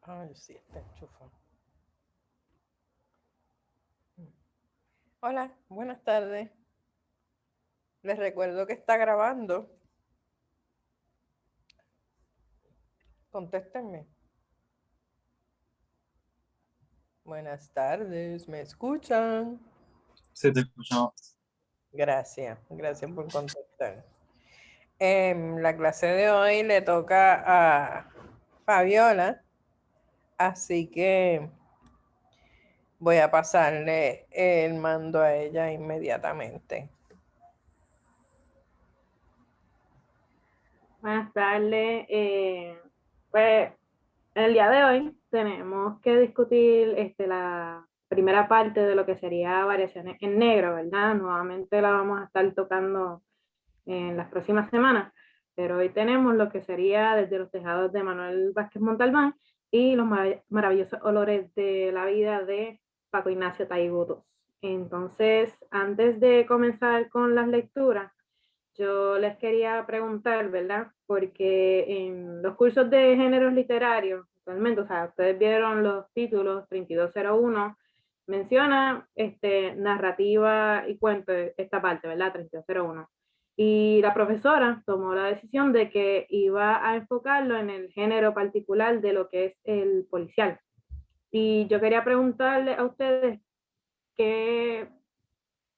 Ay, sí, está enchufado. Hola, buenas tardes. Les recuerdo que está grabando. Contéstenme. Buenas tardes, ¿me escuchan? Sí, te escuchamos. Gracias por contestar. La clase de hoy le toca a Fabiola, así que voy a pasarle el mando a ella inmediatamente. Buenas tardes. Pues en el día de hoy tenemos que discutir la primera parte de lo que sería variaciones en negro, ¿verdad? Nuevamente la vamos a estar tocando en las próximas semanas, pero hoy tenemos lo que sería Desde los tejados de Manuel Vázquez Montalbán y Los maravillosos olores de la vida de Paco Ignacio Taibutos. Entonces, antes de comenzar con las lecturas, yo les quería preguntar, ¿verdad? Porque en los cursos de géneros literarios, actualmente, o sea, ustedes vieron los títulos 3201, menciona narrativa y cuento, esta parte, ¿verdad? 3201. Y la profesora tomó la decisión de que iba a enfocarlo en el género particular de lo que es el policial. Y yo quería preguntarle a ustedes qué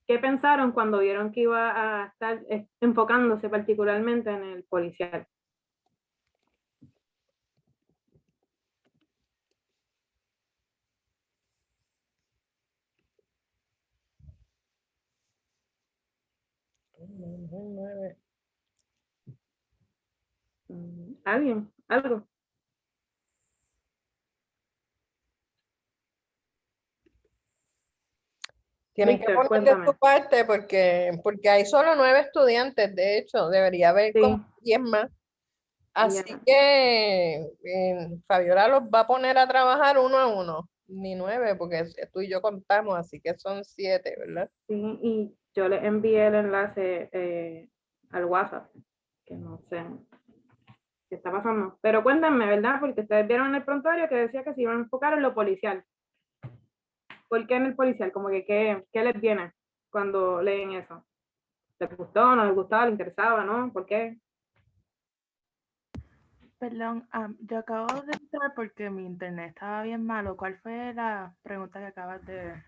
¿qué pensaron cuando vieron que iba a estar enfocándose particularmente en el policial? ¿Alguien? ¿Algo? Tienen que Víctor, poner de su cuéntame. parte porque hay solo 9 estudiantes, de hecho, debería haber Sí, como 10 más. Así ya. que Fabiola los va a poner a trabajar uno a uno, ni 9, porque tú y yo contamos, así que son 7, ¿verdad? Sí, y yo le envié el enlace al WhatsApp, que no sé qué está pasando. Pero cuéntenme, ¿verdad? Porque ustedes vieron en el prontuario que decía que se iban a enfocar en lo policial. ¿Por qué en el policial? Como que, ¿qué les viene cuando leen eso? ¿Les gustó, no les gustaba, les interesaba, no? ¿Por qué? Perdón, yo acabo de entrar porque mi internet estaba bien malo. ¿Cuál fue la pregunta que acabas de...?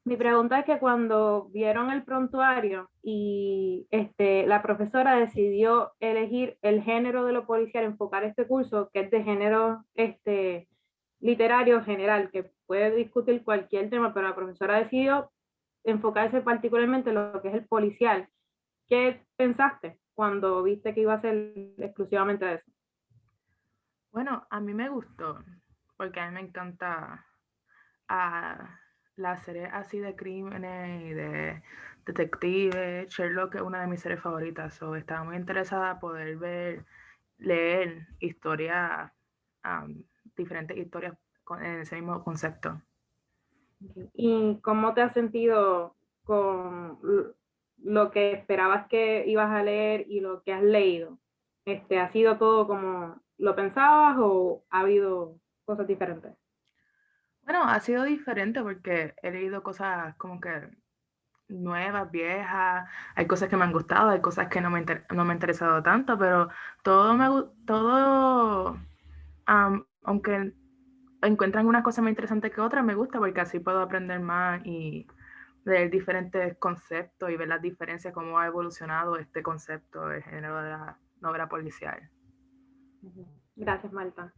Mi pregunta es que cuando vieron el prontuario y la profesora decidió elegir el género de lo policial, enfocar este curso, que es de género literario general, que puede discutir cualquier tema, pero la profesora decidió enfocarse particularmente en lo que es el policial. ¿Qué pensaste cuando viste que iba a ser exclusivamente de eso? Bueno, a mí me gustó, porque a mí me encanta las series así de crímenes y de detectives. Sherlock es una de mis series favoritas, so estaba muy interesada en poder leer historias, diferentes historias en ese mismo concepto. ¿Y cómo te has sentido con lo que esperabas que ibas a leer y lo que has leído? ¿Ha sido todo como lo pensabas o ha habido cosas diferentes? Bueno, ha sido diferente porque he leído cosas como que nuevas, viejas, hay cosas que me han gustado, hay cosas que no me han interesado tanto, pero todo, aunque encuentran una cosa más interesante que otra, me gusta porque así puedo aprender más y leer diferentes conceptos y ver las diferencias, cómo ha evolucionado este concepto de género de la novela policial. Gracias, Marta.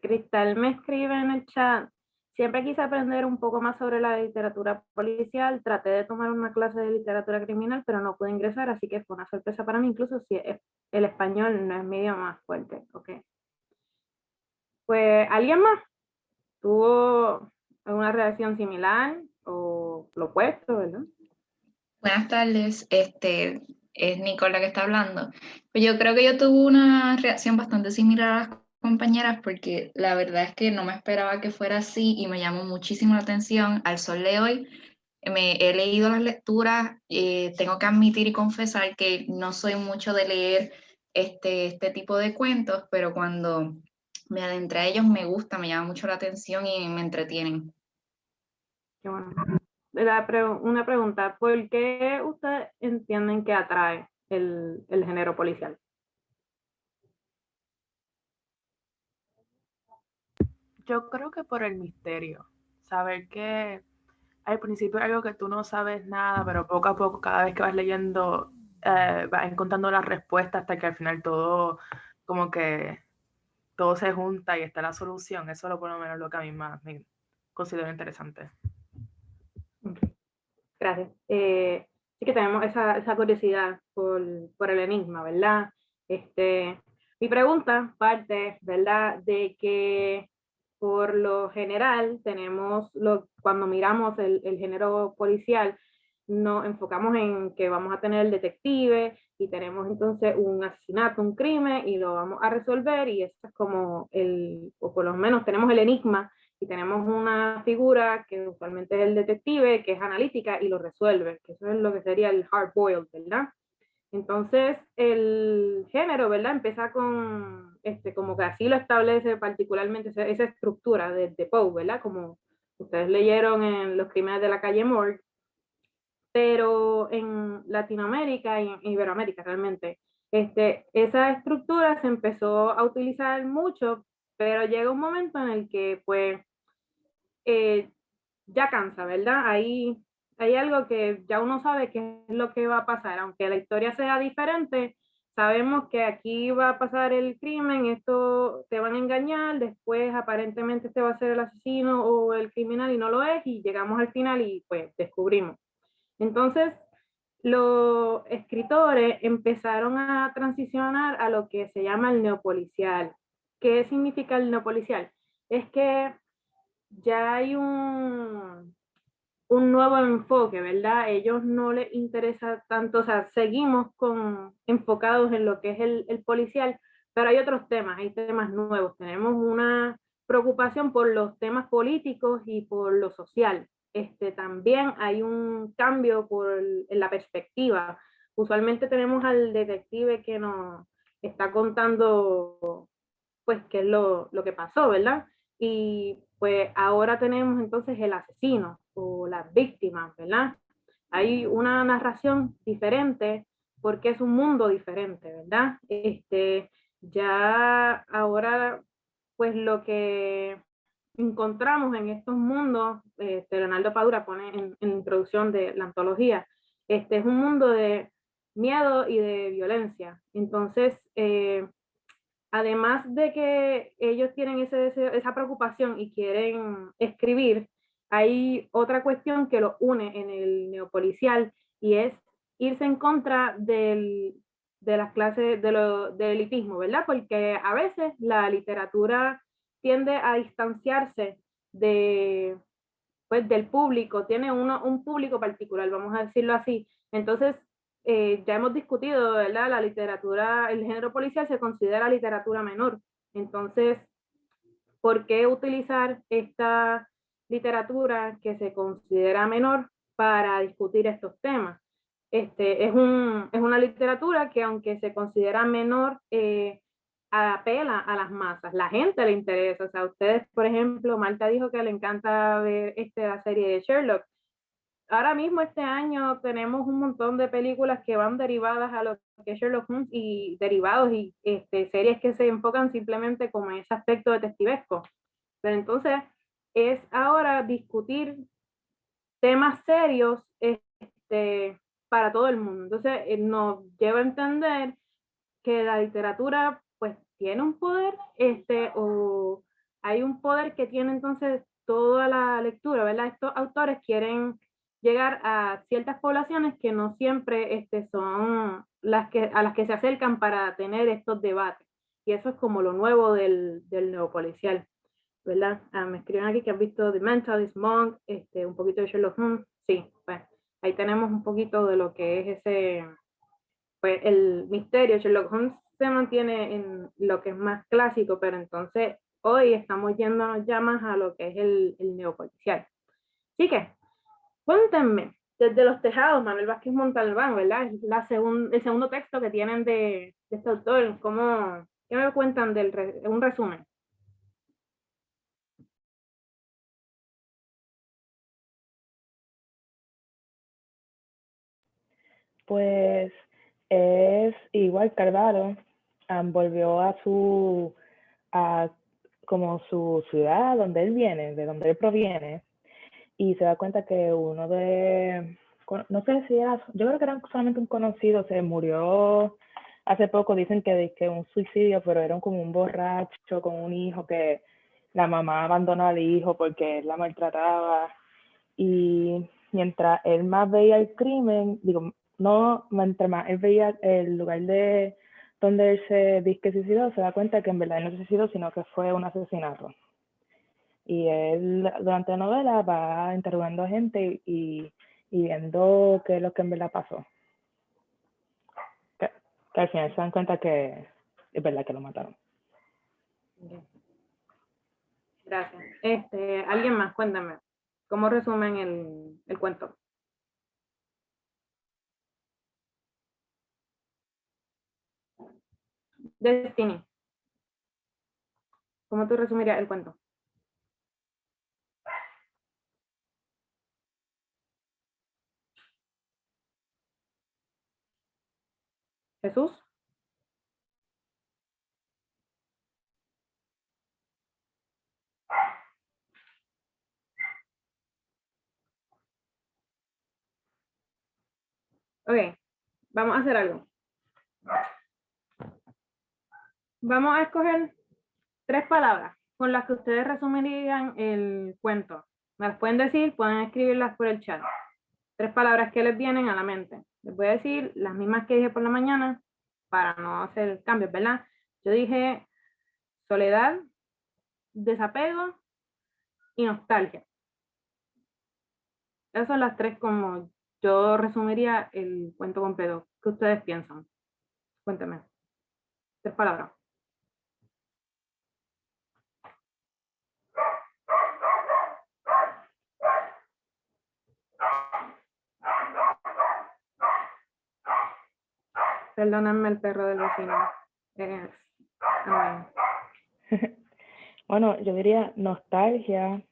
Cristal me escribe en el chat. Siempre quise aprender un poco más sobre la literatura policial. Traté de tomar una clase de literatura criminal, pero no pude ingresar, así que fue una sorpresa para mí, incluso si el español no es mi idioma más fuerte. Okay. Pues, ¿alguien más tuvo alguna reacción similar o lo opuesto, verdad? Buenas tardes, es Nicola que está hablando. Pues yo creo que yo tuve una reacción bastante similar a las compañeras porque la verdad es que no me esperaba que fuera así y me llamó muchísimo la atención al sol de hoy. Me he leído las lecturas, tengo que admitir y confesar que no soy mucho de leer este tipo de cuentos, pero cuando me adentré a ellos, me gusta, me llama mucho la atención y me entretienen. Qué bueno. Una pregunta, ¿por qué ustedes entienden que atrae el género policial? Yo creo que por el misterio, saber que al principio es algo que tú no sabes nada, pero poco a poco, cada vez que vas leyendo, vas encontrando las respuestas hasta que al final todo, como que todo se junta y está la solución. Eso es por lo menos lo que a mí más me considero interesante. Gracias. Sí que tenemos esa curiosidad por el enigma, ¿verdad? Mi pregunta parte, ¿verdad? De que por lo general tenemos, cuando miramos el género policial, nos enfocamos en que vamos a tener el detective y tenemos entonces un asesinato, un crimen y lo vamos a resolver y eso es como o por lo menos tenemos el enigma y tenemos una figura que usualmente es el detective, que es analítica y lo resuelve, que eso es lo que sería el hard boiled, ¿verdad? Entonces, el género, ¿verdad? Empieza con, como que así lo establece particularmente esa estructura de Poe, ¿verdad? Como ustedes leyeron en Los Crímenes de la Calle Morgue, pero en Latinoamérica y en Iberoamérica realmente, esa estructura se empezó a utilizar mucho, pero llega un momento en el que, pues, ya cansa, ¿verdad? Ahí hay algo que ya uno sabe qué es lo que va a pasar, aunque la historia sea diferente, sabemos que aquí va a pasar el crimen, esto te van a engañar, después aparentemente este va a ser el asesino o el criminal y no lo es, y llegamos al final y pues descubrimos. Entonces, los escritores empezaron a transicionar a lo que se llama el neopolicial. ¿Qué significa el neopolicial? Es que ya hay un nuevo enfoque, ¿verdad? Ellos no les interesa tanto, o sea, seguimos enfocados en lo que es el policial, pero hay otros temas, hay temas nuevos. Tenemos una preocupación por los temas políticos y por lo social. También hay un cambio en la perspectiva. Usualmente tenemos al detective que nos está contando pues qué es lo que pasó, ¿verdad? Y pues ahora tenemos entonces el asesino o las víctimas, ¿verdad? Hay una narración diferente porque es un mundo diferente, ¿verdad? Ya ahora pues lo que encontramos en estos mundos, Leonardo Padura pone en la introducción de la antología, es un mundo de miedo y de violencia. Entonces, además de que ellos tienen ese deseo, esa preocupación y quieren escribir, hay otra cuestión que los une en el neopolicial y es irse en contra de las clases, del elitismo, ¿verdad? Porque a veces la literatura tiende a distanciarse pues, del público, tiene un público particular, vamos a decirlo así. Entonces, ya hemos discutido, ¿verdad? La literatura, el género policial se considera literatura menor. Entonces, ¿por qué utilizar esta literatura que se considera menor para discutir estos temas? Es una literatura que aunque se considera menor, apela a las masas, la gente le interesa, o sea, ustedes, por ejemplo, Marta dijo que le encanta ver la serie de Sherlock. Ahora mismo este año tenemos un montón de películas que van derivadas a lo que es Sherlock Holmes y derivados y series que se enfocan simplemente como en ese aspecto detectivesco. Pero entonces es ahora discutir temas serios para todo el mundo. Entonces nos lleva a entender que la literatura pues tiene un poder, o hay un poder que tiene entonces toda la lectura, ¿verdad? Estos autores quieren llegar a ciertas poblaciones que no siempre son a las que se acercan para tener estos debates. Y eso es como lo nuevo del neopolicial, ¿verdad? Me escriben aquí que han visto The Mentalist, Monk, un poquito de Sherlock Holmes. Sí, pues ahí tenemos un poquito de lo que es pues el misterio. Sherlock Holmes se mantiene en lo que es más clásico, pero entonces hoy estamos yendo ya más a lo que es el neopolicial. Así que, cuéntenme, desde los tejados, Manuel Vázquez Montalbán, ¿verdad? Es el segundo texto que tienen de este autor. ¿Qué me cuentan un resumen? Pues es igual Carvalho, volvió a como su ciudad, donde él viene, de donde él proviene, y se da cuenta que uno no sé si era, yo creo que era solamente un conocido, se murió hace poco, dicen que un suicidio, pero era como un borracho con un hijo que la mamá abandonó al hijo porque él la maltrataba, y mientras él más veía el crimen, digo, no, mientras más él veía el lugar de donde él se dice que suicidó, se da cuenta que en verdad no se suicidó, sino que fue un asesinato. Y él durante la novela va interrogando a gente y viendo qué es lo que en verdad pasó. Que al final se dan cuenta que es verdad que lo mataron. Ok. Gracias. ¿Alguien más? Cuéntame. ¿Cómo resumen el cuento? Destiny. ¿Cómo tú resumirías el cuento? Jesús. Ok, vamos a hacer algo. Vamos a escoger 3 palabras con las que ustedes resumirían el cuento. Me las pueden decir, pueden escribirlas por el chat. 3 palabras que les vienen a la mente. Les voy a decir las mismas que dije por la mañana para no hacer cambios, ¿verdad? Yo dije soledad, desapego y nostalgia. Esas son las 3 como yo resumiría el cuento completo. ¿Qué ustedes piensan? Cuéntame. 3 palabras. Perdónenme el perro del vecino. Annoying. Bueno, yo diría nostalgia,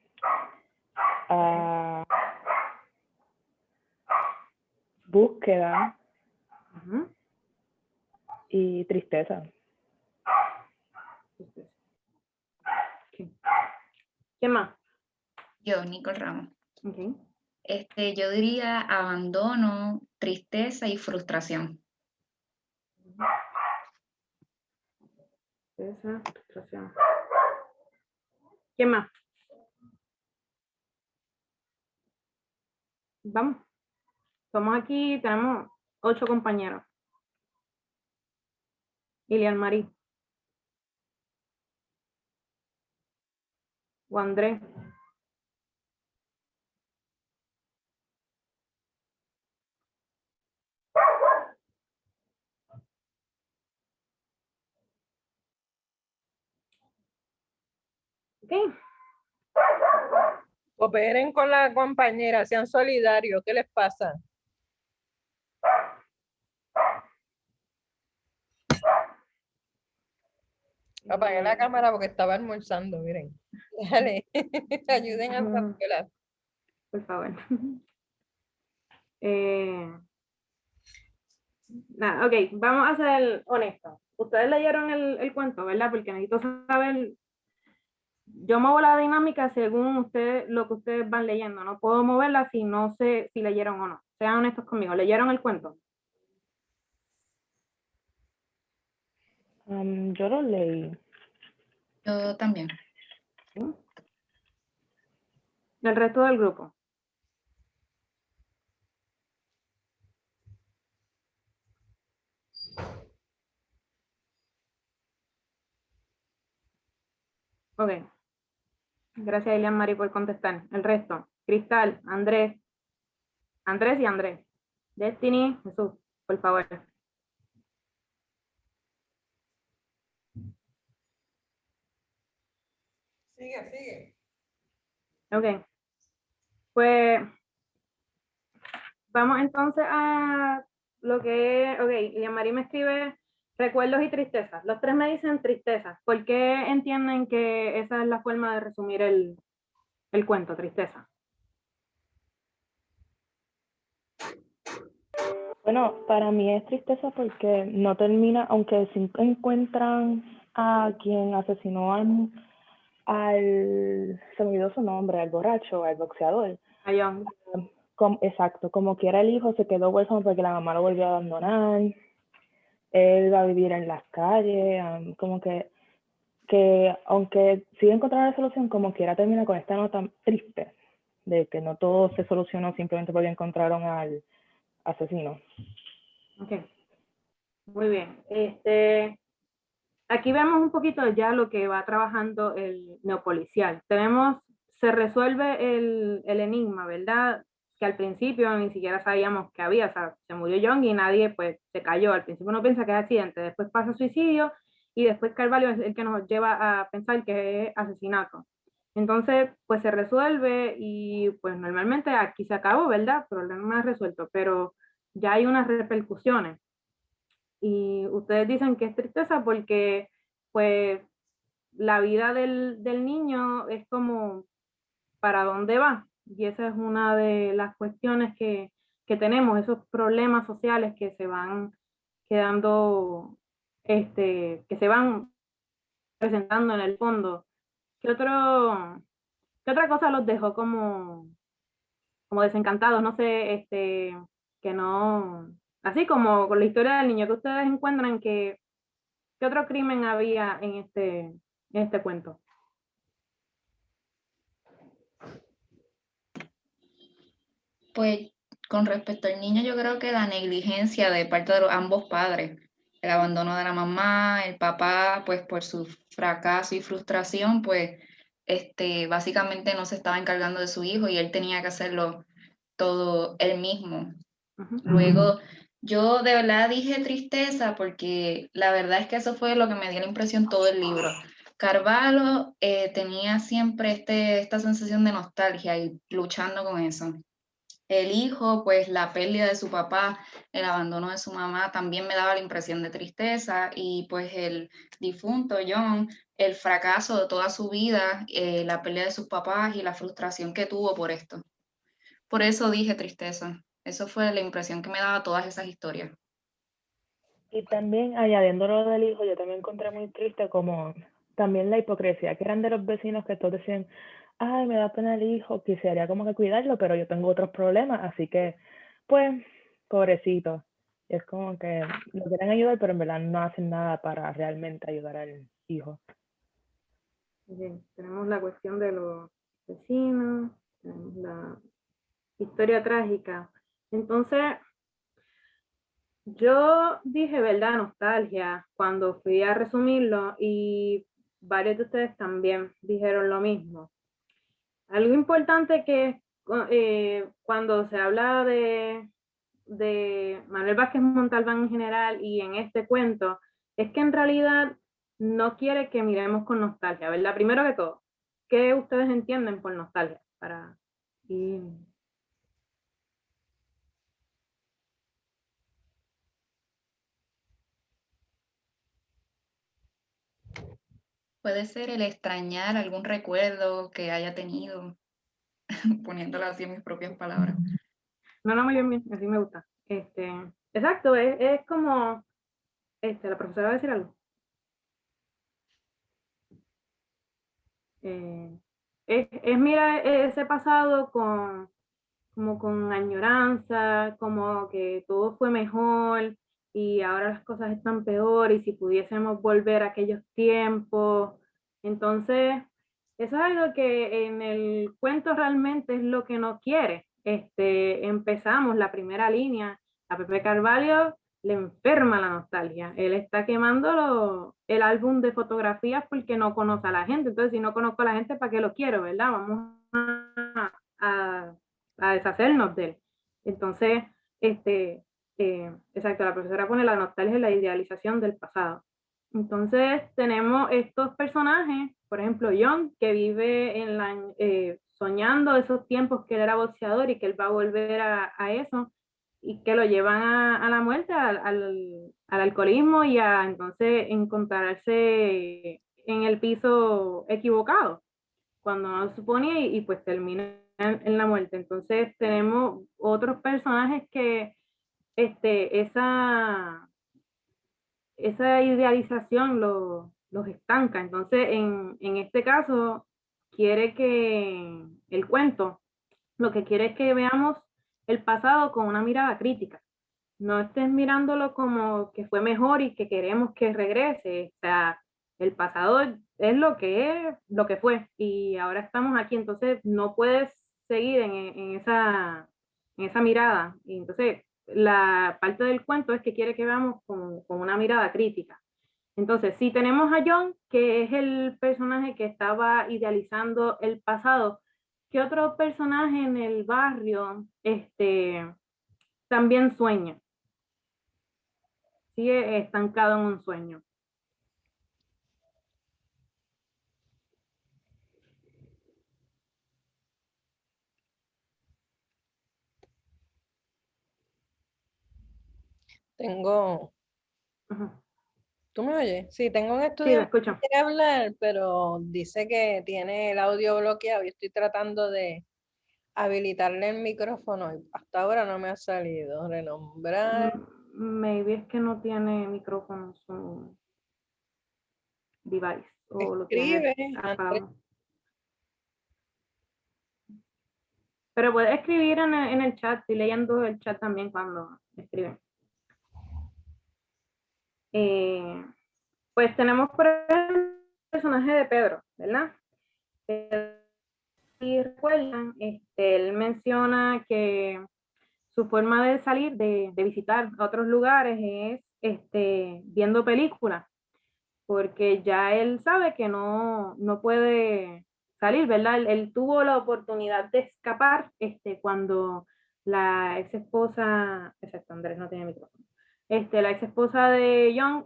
búsqueda y tristeza. Okay. ¿Qué más? Yo, Nicole Ramos. Okay. Yo diría abandono, tristeza y frustración. Esa frustración. ¿Qué más? Vamos. Somos aquí, tenemos 8 compañeros. Ilian Marí. O Andrés. Ok. Cooperen con la compañera, sean solidarios. ¿Qué les pasa? Apagué la cámara porque estaba almorzando, miren. Dale, ayuden a Fabiola. Por favor. Nada, ok, vamos a ser honestos. Ustedes leyeron el cuento, ¿verdad? Porque necesito saber. Yo muevo la dinámica según lo que ustedes van leyendo. No puedo moverla si no sé si leyeron o no. Sean honestos conmigo. ¿Leyeron el cuento? Yo lo leí. Yo también. ¿Sí? El resto del grupo. Ok. Gracias, Elian Mari, por contestar. El resto. Cristal, Andrés y Andrés. Destiny, Jesús, por favor. Sigue. Ok. Pues vamos entonces a lo que es, ok, Elian Mari me escribe recuerdos y tristezas. Los 3 me dicen tristezas. ¿Por qué entienden que esa es la forma de resumir el cuento, tristeza? Bueno, para mí es tristeza porque no termina, aunque sí encuentran a quien asesinó se me olvidó su nombre, al borracho, al boxeador. A Young. Exacto, como quiera el hijo se quedó huérfano porque la mamá lo volvió a abandonar, él va a vivir en las calles, como que aunque sí encontraron la solución, como quiera termina con esta nota triste de que no todo se solucionó simplemente porque encontraron al asesino. Ok, muy bien. Aquí vemos un poquito ya lo que va trabajando el neopolicial. Se resuelve el enigma, ¿verdad? Que al principio ni siquiera sabíamos que había, o sea, se murió Young y nadie pues se cayó. Al principio uno piensa que es accidente, después pasa suicidio y después Carvalho es el que nos lleva a pensar que es asesinato. Entonces, pues se resuelve y pues normalmente aquí se acabó, ¿verdad? Problema resuelto, pero ya hay unas repercusiones. Y ustedes dicen que es tristeza porque pues la vida del niño es como para dónde va. Y esa es una de las cuestiones que tenemos, esos problemas sociales que se van quedando, que se van presentando en el fondo. ¿Qué qué otra cosa los dejó como desencantados? No sé, que no, así como con la historia del niño que ustedes encuentran que ¿qué otro crimen había en este cuento? Pues con respecto al niño, yo creo que la negligencia de parte de ambos padres, el abandono de la mamá, el papá, pues por su fracaso y frustración, pues básicamente no se estaba encargando de su hijo y él tenía que hacerlo todo él mismo. Ujú. Luego, yo de verdad dije tristeza porque la verdad es que eso fue lo que me dio la impresión todo el libro. Carvalho tenía siempre esta sensación de nostalgia y luchando con eso. El hijo, pues la pérdida de su papá, el abandono de su mamá, también me daba la impresión de tristeza y pues el difunto John, el fracaso de toda su vida, la pérdida de sus papás y la frustración que tuvo por esto. Por eso dije tristeza. Eso fue la impresión que me daba todas esas historias. Y también añadiendo lo del hijo, yo también encontré muy triste como también la hipocresía que eran de los vecinos que todos decían, ay, me da pena el hijo, quisiera como que cuidarlo, pero yo tengo otros problemas, así que, pues, pobrecito. Y es como que lo quieren ayudar, pero en verdad no hacen nada para realmente ayudar al hijo. Bien, tenemos la cuestión de los vecinos, tenemos la historia trágica. Entonces, yo dije, ¿verdad? Nostalgia cuando fui a resumirlo y varios de ustedes también dijeron lo mismo. Algo importante que cuando se habla de Manuel Vázquez Montalbán en general y en este cuento, es que en realidad no quiere que miremos con nostalgia, ¿verdad? Primero que todo, ¿qué ustedes entienden por nostalgia? Para ir... Puede ser el extrañar algún recuerdo que haya tenido, poniéndolo así en mis propias palabras. No, no, muy bien, así me gusta. Exacto, es como, la profesora va a decir algo. Es mira ese pasado como con añoranza, como que todo fue mejor y ahora las cosas están peor y si pudiésemos volver a aquellos tiempos. Entonces, eso es algo que en el cuento realmente es lo que no quiere. Empezamos la primera línea, a Pepe Carvalho le enferma la nostalgia. Él está quemando el álbum de fotografías porque no conoce a la gente. Entonces, si no conozco a la gente, ¿para qué lo quiero, verdad? Vamos a a deshacernos de él. Entonces, exacto, la profesora pone la nostalgia y la idealización del pasado. Entonces, tenemos estos personajes, por ejemplo, John, que vive soñando esos tiempos que él era boxeador y que él va a volver a eso, y que lo llevan a la muerte, al alcoholismo y a entonces encontrarse en el piso equivocado cuando no se suponía y pues termina en la muerte. Entonces tenemos otros personajes esa idealización los estanca. Entonces, en este caso, quiere que el cuento, lo que quiere es que veamos el pasado con una mirada crítica. No estés mirándolo como que fue mejor y que queremos que regrese. O sea, el pasado es lo que fue, y ahora estamos aquí, entonces no puedes seguir en esa mirada. Y entonces, la parte del cuento es que quiere que veamos con una mirada crítica. Entonces, si tenemos a John, que es el personaje que estaba idealizando el pasado, ¿qué otro personaje en el barrio también sueña? Sigue estancado en un sueño. Tengo, Ujú. ¿tú me oyes? Sí, tengo un Sí, lo estudiante que escucho. quiere hablar, pero dice que tiene el audio bloqueado y estoy tratando de habilitarle el micrófono y hasta ahora no me ha salido. Renombrar. Maybe es que no tiene micrófono su device o lo tiene Escribe, Andrés. apagado. Pero puede escribir en el chat, estoy leyendo el chat también cuando escriben. Pues tenemos por ejemplo el personaje de Pedro, ¿verdad? Si recuerdan, él menciona que su forma de salir, de visitar otros lugares es viendo películas, porque ya él sabe que no puede salir, ¿verdad? Él tuvo la oportunidad de escapar cuando la ex esposa, exacto, Andrés no tiene micrófono, la ex esposa de John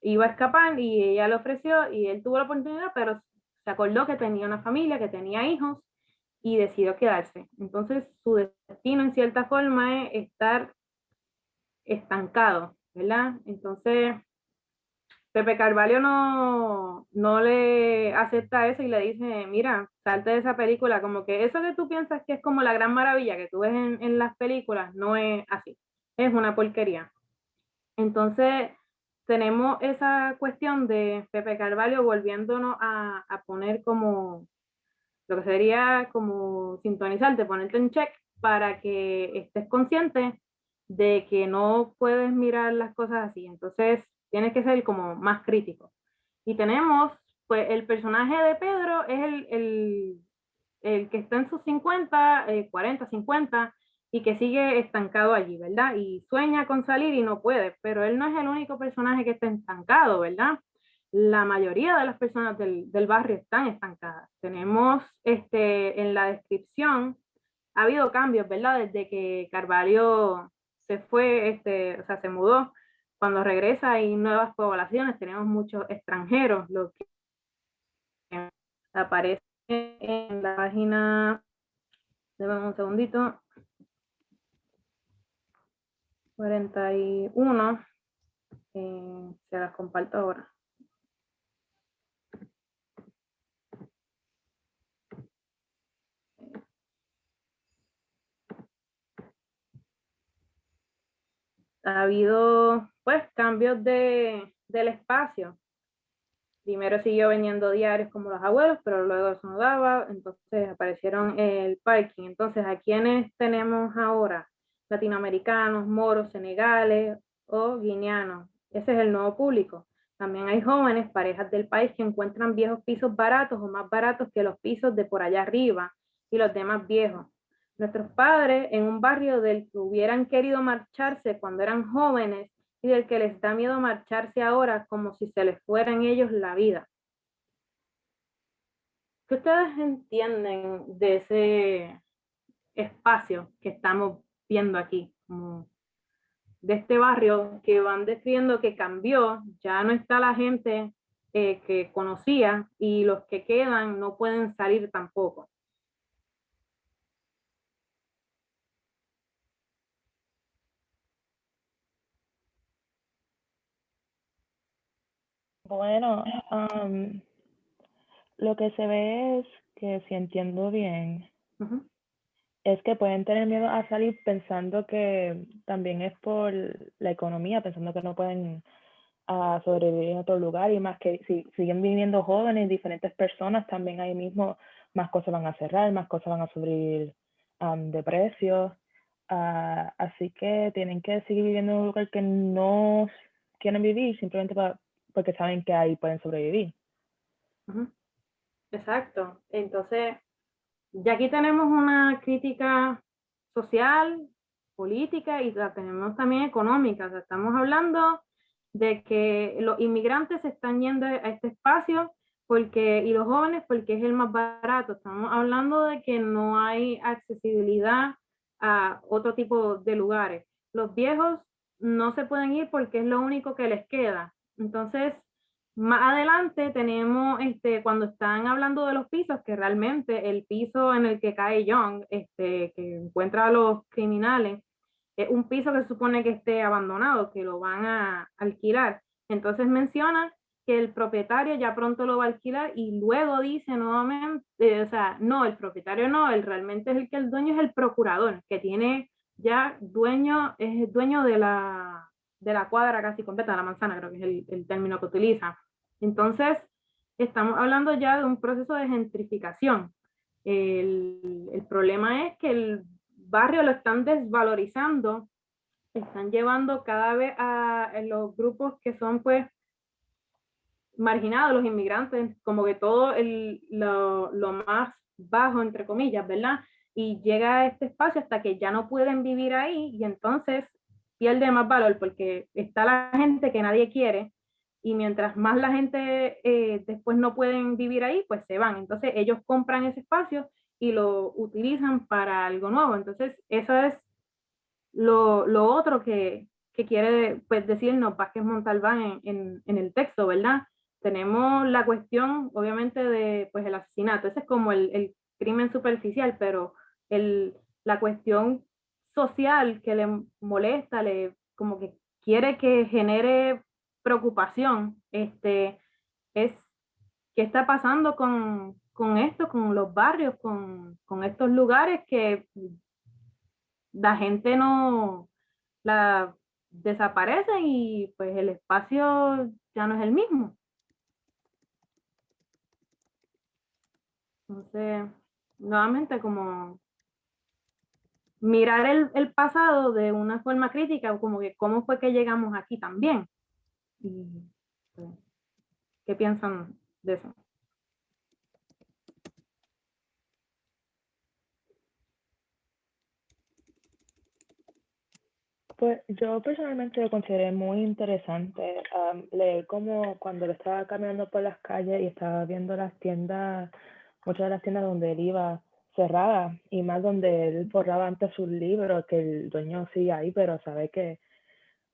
iba a escapar y ella le ofreció y él tuvo la oportunidad, pero se acordó que tenía una familia, que tenía hijos y decidió quedarse. Entonces su destino en cierta forma es estar estancado, ¿verdad? Entonces Pepe Carvalho no le acepta eso y le dice, mira, salte de esa película, como que eso que tú piensas que es como la gran maravilla que tú ves en las películas, no es así, es una porquería. Entonces, tenemos esa cuestión de Pepe Carvalho volviéndonos a poner como lo que sería como sintonizarte, ponerte en check para que estés consciente de que no puedes mirar las cosas así. Entonces, tienes que ser como más crítico. Y tenemos, pues, el personaje de Pedro es el que está en sus 50, 40, 50 y que sigue estancado allí, ¿verdad? Y sueña con salir y no puede, pero él no es el único personaje que está estancado, ¿verdad? La mayoría de las personas del barrio están estancadas. Tenemos en la descripción, ha habido cambios, ¿verdad? Desde que Carvalho se fue, o sea, se mudó. Cuando regresa hay nuevas poblaciones, tenemos muchos extranjeros, lo que aparece en la página, déjame un segundito, 41, se las comparto ahora. Ha habido pues cambios del espacio. Primero siguió vendiendo diarios como los abuelos, pero luego eso no daba, entonces aparecieron el parking. Entonces, ¿a quiénes tenemos ahora? Latinoamericanos, moros, senegales o guineanos. Ese es el nuevo público. También hay jóvenes, parejas del país que encuentran viejos pisos baratos o más baratos que los pisos de por allá arriba y los demás viejos. Nuestros padres en un barrio del que hubieran querido marcharse cuando eran jóvenes y del que les da miedo marcharse ahora como si se les fuera en ellos la vida. ¿Qué ustedes entienden de ese espacio que estamos viendo aquí? Como de este barrio que van describiendo que cambió, ya no está la gente que conocía y los que quedan no pueden salir tampoco. Bueno, lo que se ve es que si entiendo bien, Uh-huh. es que pueden tener miedo a salir pensando que también es por la economía, pensando que no pueden sobrevivir en otro lugar, y más que si siguen viviendo jóvenes, diferentes personas, también ahí mismo más cosas van a cerrar, más cosas van a subir de precios. Así que tienen que seguir viviendo en un lugar que no quieren vivir simplemente porque saben que ahí pueden sobrevivir. Exacto. Entonces, ya aquí tenemos una crítica social, política y la tenemos también económica. O sea, estamos hablando de que los inmigrantes se están yendo a este espacio y los jóvenes porque es el más barato. Estamos hablando de que no hay accesibilidad a otro tipo de lugares. Los viejos no se pueden ir porque es lo único que les queda. Entonces, más adelante tenemos, cuando están hablando de los pisos, que realmente el piso en el que cae Young, que encuentra a los criminales, es un piso que se supone que esté abandonado, que lo van a alquilar. Entonces menciona que el propietario ya pronto lo va a alquilar y luego dice nuevamente, o sea, no, el propietario no, realmente es el dueño es el procurador, que tiene ya dueño, es el dueño de la cuadra casi completa, de la manzana, creo que es el término que utiliza. Entonces, estamos hablando ya de un proceso de gentrificación. El problema es que el barrio lo están desvalorizando, están llevando cada vez a los grupos que son pues marginados, los inmigrantes, como que todo lo más bajo, entre comillas, ¿verdad? Y llega a este espacio hasta que ya no pueden vivir ahí y entonces pierde más valor porque está la gente que nadie quiere y mientras más la gente después no pueden vivir ahí, pues se van. Entonces ellos compran ese espacio y lo utilizan para algo nuevo. Entonces eso es lo otro que quiere pues, decirnos Vázquez Montalbán en el texto, ¿verdad? Tenemos la cuestión, obviamente, de pues, el asesinato. Ese es como el crimen superficial, pero la cuestión social que le molesta, como que quiere que genere preocupación, es qué está pasando con esto, con los barrios, con estos lugares que la gente no la desaparece y pues el espacio ya no es el mismo. Entonces, nuevamente como mirar el pasado de una forma crítica, como que cómo fue que llegamos aquí también. Y, pues, ¿qué piensan de eso? Pues yo personalmente lo consideré muy interesante leer como cuando lo estaba caminando por las calles y estaba viendo las tiendas, muchas de las tiendas donde él iba cerradas, y más donde él forraba antes sus libros, que el dueño sigue ahí, pero sabe que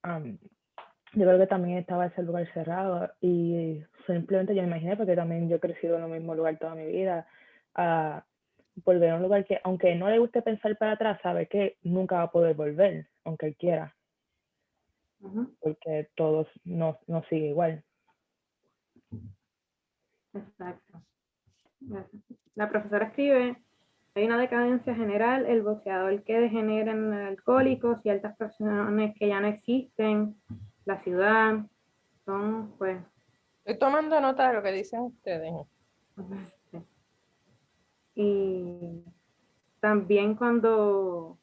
yo creo que también estaba ese lugar cerrado, y simplemente yo me imaginé, porque también yo he crecido en el mismo lugar toda mi vida, volver a un lugar que, aunque no le guste pensar para atrás, sabe que nunca va a poder volver, aunque él quiera, porque todo no sigue igual. Exacto. La profesora escribe, hay una decadencia general, el boxeador que degenera en alcohólicos, ciertas personas que ya no existen, la ciudad, son pues... Estoy tomando nota de lo que dicen ustedes. Y también cuando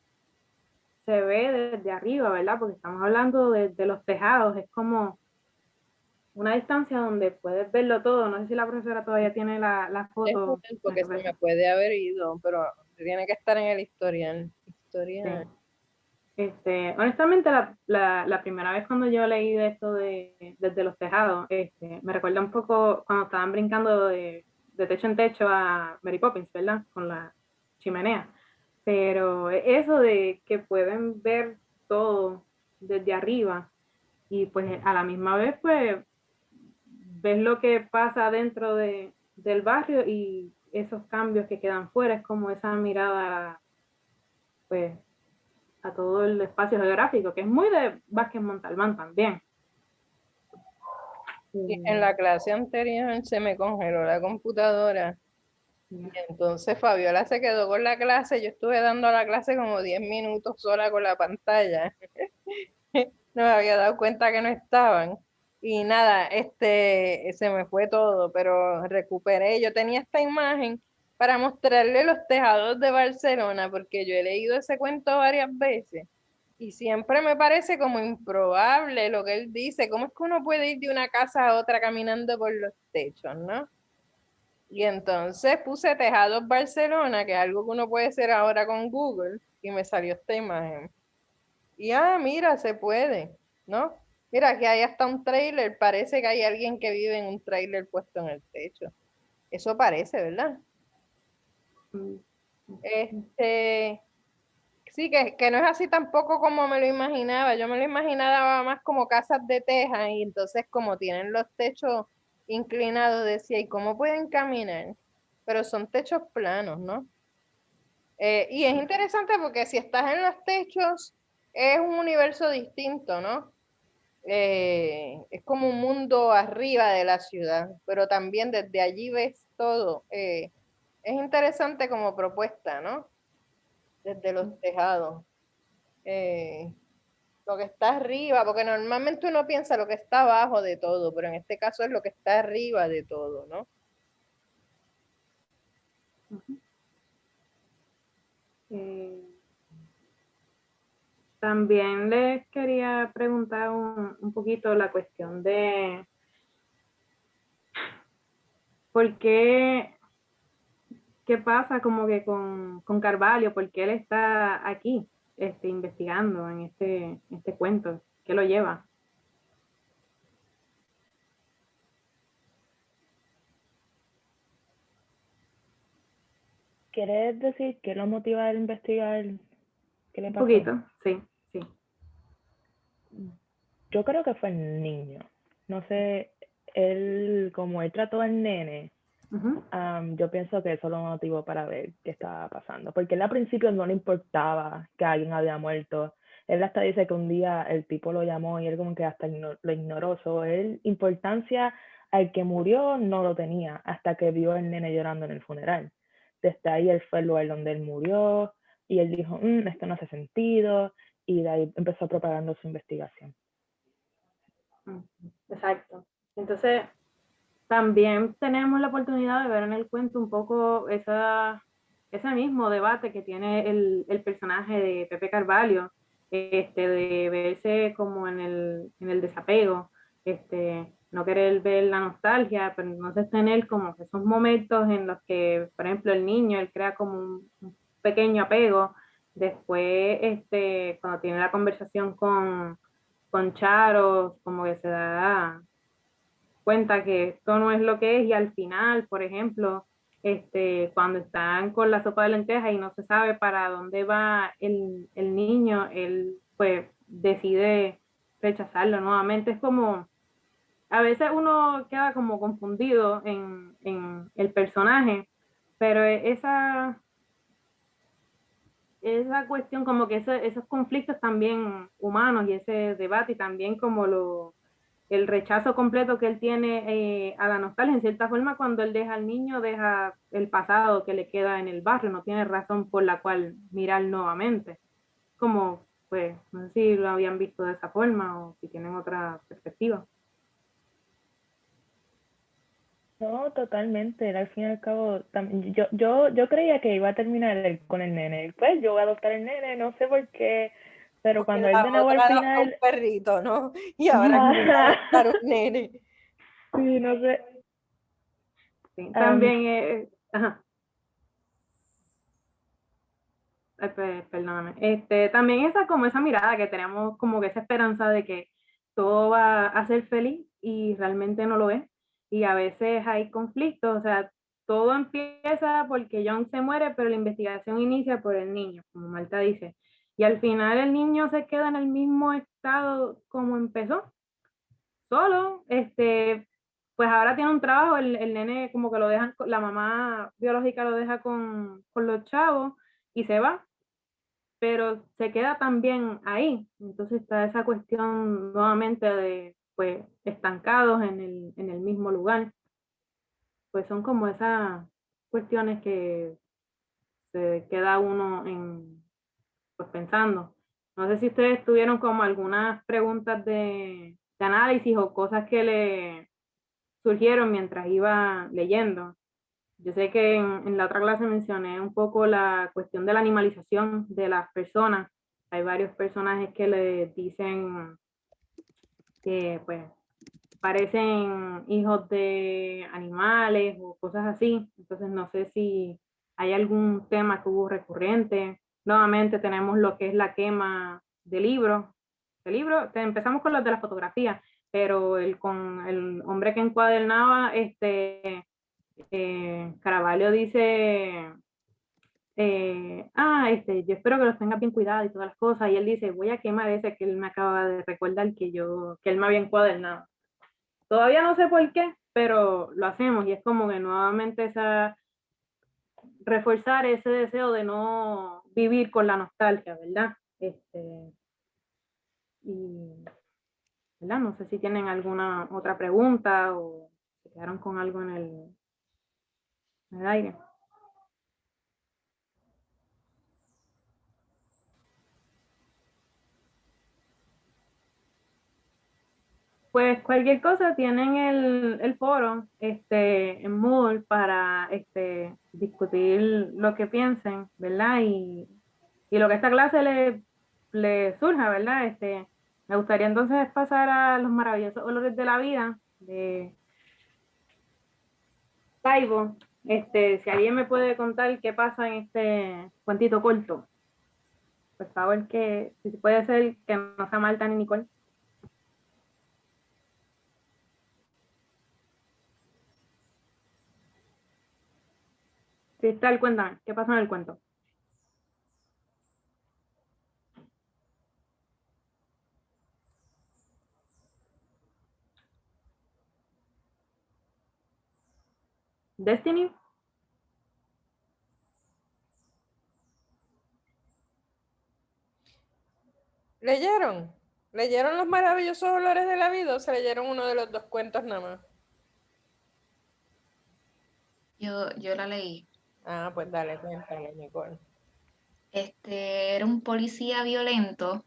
se ve desde arriba, ¿verdad? Porque estamos hablando de los tejados, es como una distancia donde puedes verlo todo. No sé si la profesora todavía tiene la foto. Porque se me puede haber ido, pero tiene que estar en el historial. Sí. Honestamente, la primera vez cuando yo leí de esto desde los tejados, me recuerda un poco cuando estaban brincando de techo en techo a Mary Poppins, ¿verdad? Con la chimenea. Pero eso de que pueden ver todo desde arriba y pues a la misma vez pues ves lo que pasa dentro del barrio y esos cambios que quedan fuera, es como esa mirada pues a todo el espacio geográfico, que es muy de Vázquez Montalbán también. En la clase anterior se me congeló la computadora Y entonces Fabiola se quedó con la clase, yo estuve dando la clase como 10 minutos sola con la pantalla. No me había dado cuenta que no estaban. Y nada, se me fue todo, pero recuperé. Yo tenía esta imagen para mostrarle los tejados de Barcelona, porque yo he leído ese cuento varias veces. Y siempre me parece como improbable lo que él dice. ¿Cómo es que uno puede ir de una casa a otra caminando por los techos, no? Y entonces puse Tejados Barcelona, que es algo que uno puede hacer ahora con Google, y me salió esta imagen. Y mira, se puede, ¿no? Mira, que hay hasta un trailer, parece que hay alguien que vive en un trailer puesto en el techo. Eso parece, ¿verdad? Mm. Sí, que no es así tampoco como me lo imaginaba. Yo me lo imaginaba más como casas de teja y entonces como tienen los techos inclinados, decía, ¿y cómo pueden caminar? Pero son techos planos, ¿no? Y es interesante porque si estás en los techos, es un universo distinto, ¿no? Es como un mundo arriba de la ciudad, pero también desde allí ves todo. Es interesante como propuesta, ¿no? Desde los tejados. Eh, lo que está arriba, porque normalmente uno piensa lo que está abajo de todo, pero en este caso es lo que está arriba de todo, ¿no? Ujú. También les quería preguntar un poquito la cuestión de por qué pasa como que con Carvalho, por qué él está aquí investigando en este cuento, qué lo lleva. ¿Quieres decir qué lo motiva a él a investigar? ¿Qué le Un pasó? poquito, sí, sí. Yo creo que fue el niño. No sé, él, como él trató al nene, Ujú. yo pienso que eso lo motivó para ver qué estaba pasando. Porque él al principio no le importaba que alguien había muerto. Él hasta dice que un día el tipo lo llamó y él como que hasta lo ignoró. So, él importancia al que murió no lo tenía hasta que vio al nene llorando en el funeral. Desde ahí él fue el lugar donde él murió y él dijo, esto no hace sentido, y de ahí empezó propagando su investigación. Exacto. Entonces, también tenemos la oportunidad de ver en el cuento un poco ese mismo debate que tiene el personaje de Pepe Carvalho, de verse como en el desapego, no querer ver la nostalgia, pero entonces tener como esos momentos en los que, por ejemplo, el niño, él crea como un pequeño apego, después, cuando tiene la conversación con Charo, como que se da cuenta que esto no es lo que es y al final, por ejemplo, cuando están con la sopa de lentejas y no se sabe para dónde va el niño, él pues decide rechazarlo nuevamente. Es como, a veces uno queda como confundido en el personaje, pero esa cuestión, como que esos conflictos también humanos y ese debate y también como el rechazo completo que él tiene a la nostalgia, en cierta forma, cuando él deja al niño, deja el pasado que le queda en el barrio, no tiene razón por la cual mirar nuevamente. Como, pues, no sé si lo habían visto de esa forma o si tienen otra perspectiva. No, totalmente. Él, al fin y al cabo, yo creía que iba a terminar con el nene. Pues yo voy a adoptar el nene, no sé por qué. Pero Porque cuando él la de nuevo al otra adoptó un final, perrito, ¿no? Y ahora quiere adoptar un nene. sí, no sé. Sí, Um, también, ajá. Perdóname. También como esa mirada que tenemos, como que esa esperanza de que todo va a ser feliz y realmente no lo es. Y a veces hay conflictos, o sea, todo empieza porque John se muere, pero la investigación inicia por el niño, como Marta dice. Y al final el niño se queda en el mismo estado como empezó, solo, pues ahora tiene un trabajo, el nene como que lo dejan, la mamá biológica lo deja con los chavos y se va, pero se queda también ahí. Entonces está esa cuestión nuevamente de, pues, estancados en el mismo lugar. Pues son como cuestiones que se queda uno pues pensando. No sé si ustedes tuvieron como algunas preguntas de análisis o cosas que le surgieron mientras iba leyendo. Yo sé que en la otra clase mencioné un poco la cuestión de la animalización de las personas. Hay varios personajes que le dicen que pues parecen hijos de animales o cosas así. Entonces no sé si hay algún tema que hubo recurrente. Nuevamente tenemos lo que es la quema de libros. Empezamos con los de la fotografía, pero con el hombre que encuadernaba, Caravaggio dice, yo espero que los tengas bien cuidados y todas las cosas, y él dice, voy a quemar ese que él me acaba de recordar que él me había encuadernado. Todavía no sé por qué, pero lo hacemos, y es como que nuevamente reforzar ese deseo de no vivir con la nostalgia, ¿verdad? Y, ¿verdad? No sé si tienen alguna otra pregunta o se quedaron con algo en el aire. Pues cualquier cosa tienen el foro en Moodle para discutir lo que piensen, ¿verdad? Y lo que esta clase le surja, ¿verdad? Me gustaría entonces pasar a los maravillosos olores de la vida de Taibo. Si alguien me puede contar qué pasa en este cuentito corto, por favor, que si puede ser que no sea Marta ni Nicole. Cristal, cuéntame, ¿qué pasa en el cuento? Destiny. ¿Leyeron? ¿Leyeron los maravillosos olores de la vida o se leyeron uno de los dos cuentos nada más? Yo la leí. Ah, pues dale, cuéntale, Nicole. Era un policía violento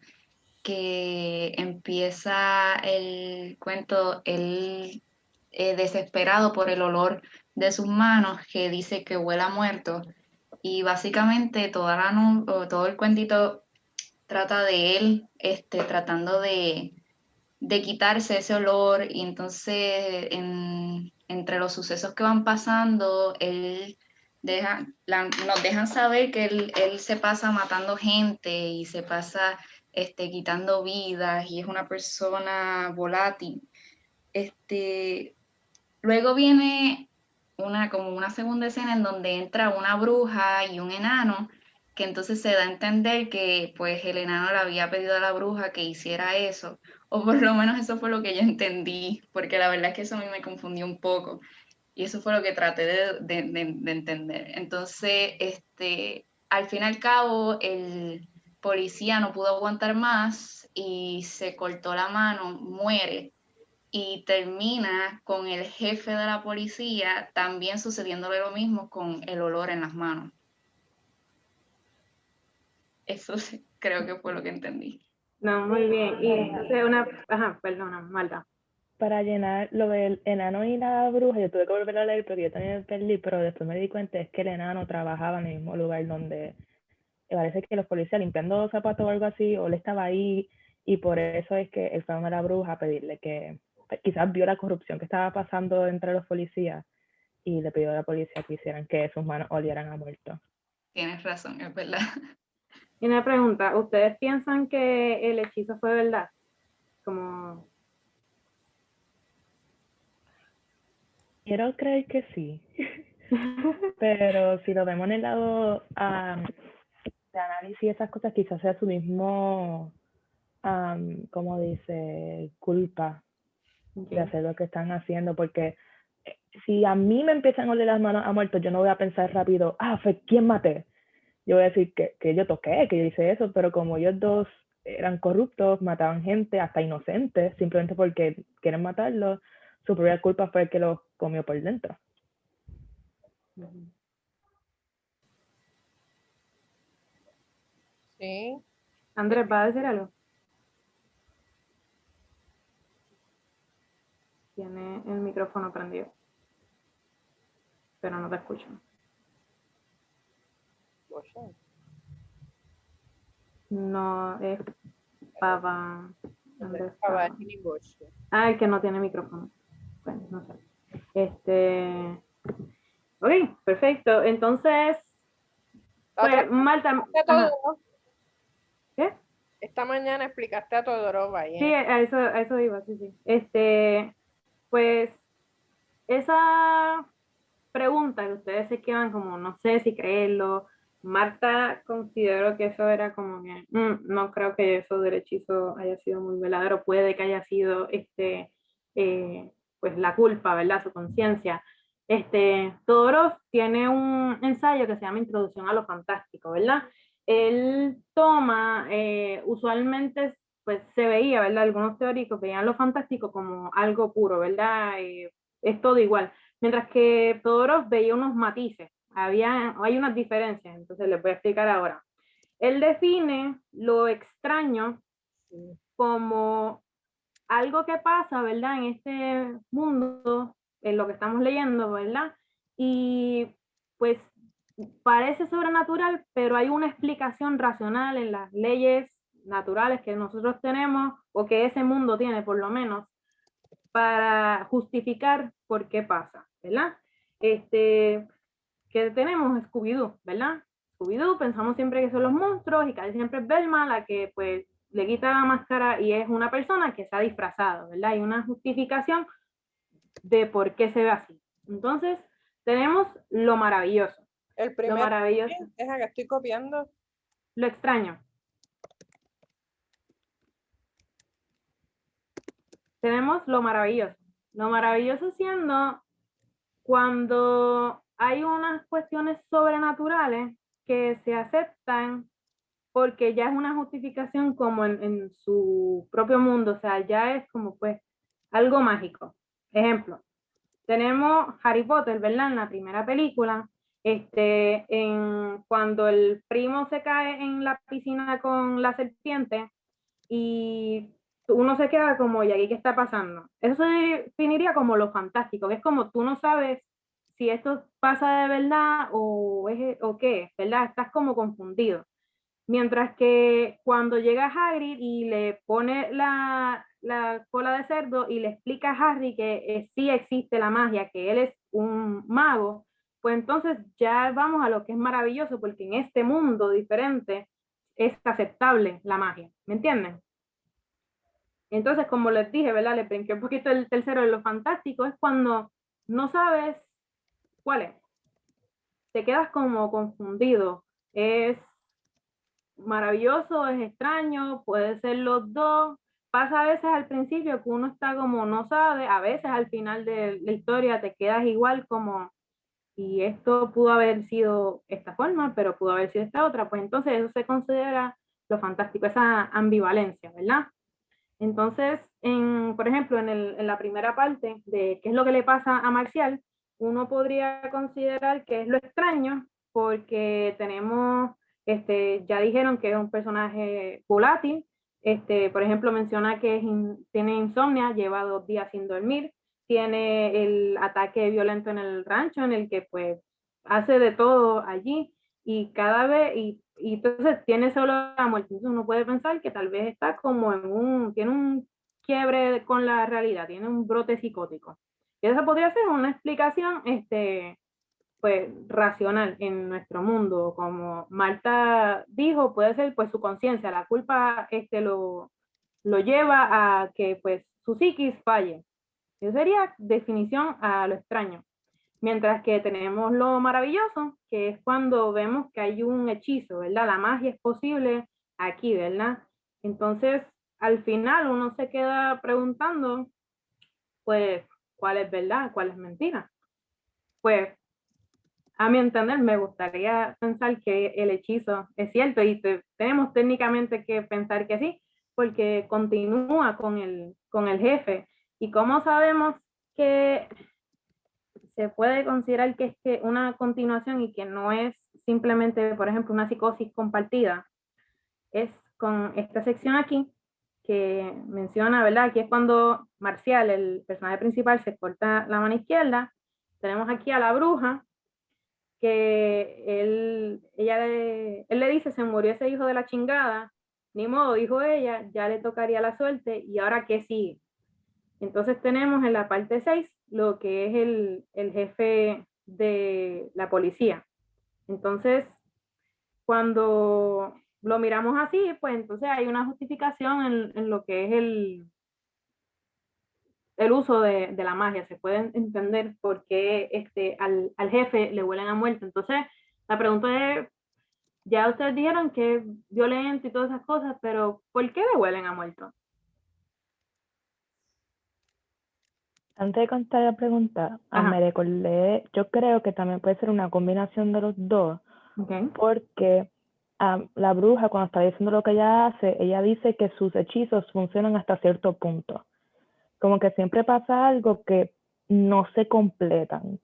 que empieza el cuento, él desesperado por el olor de sus manos, que dice que huele a muerto. Y básicamente todo el cuentito trata de él tratando de quitarse ese olor, y entonces entre los sucesos que van pasando, nos dejan saber que él se pasa matando gente y se pasa quitando vidas, y es una persona volátil. Luego viene como una segunda escena en donde entra una bruja y un enano, que entonces se da a entender que pues el enano le había pedido a la bruja que hiciera eso, o por lo menos eso fue lo que yo entendí, porque la verdad es que eso a mí me confundió un poco, y eso fue lo que traté de entender. Entonces, al fin y al cabo, el policía no pudo aguantar más y se cortó la mano, muere, y termina con el jefe de la policía también sucediéndole lo mismo con el olor en las manos. Eso sí, creo que fue lo que entendí. No, muy bien. Y entonces perdona, Malta. Para llenar lo del enano y la bruja, yo tuve que volver a leer porque yo también me perdí, pero después me di cuenta es que el enano trabajaba en el mismo lugar donde parece que los policías limpiando zapatos o algo así, o él estaba ahí, y por eso es que él fue a la bruja a pedirle que quizás vio la corrupción que estaba pasando entre los policías y le pidió a la policía que hicieran que sus manos olieran a muerto. Tienes razón, es verdad. Y una pregunta, ¿ustedes piensan que el hechizo fue verdad? Como... Quiero creer que sí, pero si lo vemos en el lado de análisis y esas cosas, quizás sea su mismo, como dice, culpa de hacer lo que están haciendo, porque si a mí me empiezan a oler las manos a muerto, yo no voy a pensar rápido, fue ¿quién maté? Yo voy a decir que yo toqué, que yo hice eso, pero como ellos dos eran corruptos, mataban gente, hasta inocentes, simplemente porque quieren matarlos, su propia culpa fue el que los comió por dentro. Sí. Andrés, ¿va a decir algo? Tiene el micrófono prendido, pero no te escucho. No, es Pava. Andrés Pava. Ah, el que no tiene micrófono. Bueno, no sé. Ok, perfecto. Entonces, pues, Marta, ¿Explicaste a ajá, Todorov? ¿qué? Esta mañana explicaste a Todorov ahí. Sí, a eso iba, sí, sí. Pues, esa pregunta que ustedes se quedan como, no sé si creerlo. Marta consideró que eso era como que, no creo que eso del hechizo haya sido muy verdadero, puede que haya sido, pues la culpa, ¿verdad? Su conciencia. Todorov tiene un ensayo que se llama Introducción a lo Fantástico, ¿verdad? Él toma, usualmente, pues se veía, ¿verdad? Algunos teóricos veían lo fantástico como algo puro, ¿verdad? Es todo igual. Mientras que Todorov veía unos matices, hay unas diferencias, entonces les voy a explicar ahora. Él define lo extraño como algo que pasa, ¿verdad? En este mundo, en lo que estamos leyendo, ¿verdad? Y pues parece sobrenatural, pero hay una explicación racional en las leyes naturales que nosotros tenemos, o que ese mundo tiene por lo menos, para justificar por qué pasa, ¿verdad? Que tenemos Scooby-Doo, ¿verdad? Scooby-Doo, pensamos siempre que son los monstruos y casi siempre es Velma la que pues le quita la máscara y es una persona que se ha disfrazado, ¿verdad? Hay una justificación de por qué se ve así. Entonces, tenemos lo maravilloso. El Lo primero, maravilloso. deja que estoy copiando. Lo extraño. Tenemos lo maravilloso. Lo maravilloso siendo cuando hay unas cuestiones sobrenaturales que se aceptan porque ya es una justificación como en su propio mundo, o sea, ya es como pues algo mágico. Ejemplo, tenemos Harry Potter, ¿verdad? En la primera película, cuando el primo se cae en la piscina con la serpiente y uno se queda como, ¿y aquí qué está pasando? Eso se definiría como lo fantástico, que es como tú no sabes si esto pasa de verdad o qué, ¿verdad? Estás como confundido. Mientras que cuando llega Hagrid y le pone la cola de cerdo y le explica a Harry que sí existe la magia, que él es un mago, pues entonces ya vamos a lo que es maravilloso, porque en este mundo diferente es aceptable la magia, ¿me entienden? Entonces, como les dije, ¿verdad? Les brinqué un poquito el tercero de lo fantástico, es cuando no sabes cuál es. Te quedas como confundido. Es maravilloso, es extraño, puede ser los dos. Pasa a veces al principio que uno está como no sabe, a veces al final de la historia te quedas igual como, y esto pudo haber sido esta forma, pero pudo haber sido esta otra, pues entonces eso se considera lo fantástico, esa ambivalencia, ¿verdad? Entonces, por ejemplo, en la primera parte de qué es lo que le pasa a Marcial, uno podría considerar que es lo extraño, porque tenemos, ya dijeron que es un personaje volátil, por ejemplo, menciona que tiene insomnia, lleva 2 días sin dormir, tiene el ataque violento en el rancho, en el que pues hace de todo allí, y cada vez, y entonces tiene solo la muerte. Entonces uno puede pensar que tal vez está como tiene un quiebre con la realidad, tiene un brote psicótico. Y esa podría ser una explicación, pues, racional en nuestro mundo. Como Marta dijo, puede ser pues su conciencia, la culpa, lo lleva a que pues su psiquis falle. Eso sería definición a lo extraño. Mientras que tenemos lo maravilloso, que es cuando vemos que hay un hechizo, ¿verdad? La magia es posible aquí, ¿verdad? Entonces, al final uno se queda preguntando, pues, ¿cuál es verdad? ¿Cuál es mentira? Pues, a mi entender, me gustaría pensar que el hechizo es cierto y tenemos técnicamente que pensar que sí, porque continúa con el jefe. ¿Y cómo sabemos que se puede considerar que es una continuación y que no es simplemente, por ejemplo, una psicosis compartida? es con esta sección aquí, que menciona, ¿verdad? Aquí es cuando Marcial, el personaje principal, se corta la mano izquierda. Tenemos aquí a la bruja, que él le dice, se murió ese hijo de la chingada, ni modo, dijo ella, ya le tocaría la suerte, y ahora ¿qué sigue? Entonces tenemos en la parte 6 lo que es el jefe de la policía. Entonces, cuando lo miramos así, pues entonces hay una justificación en lo que es el uso de la magia. Se puede entender por qué al jefe le huelen a muerte. Entonces, la pregunta es, ya ustedes dijeron que es violento y todas esas cosas, pero ¿por qué le huelen a muerto? Antes de contestar la pregunta, Ajá. me recordé, yo creo que también puede ser una combinación de los dos, Okay. porque la bruja cuando está diciendo lo que ella hace, ella dice que sus hechizos funcionan hasta cierto punto. Como que siempre pasa algo que no se completan.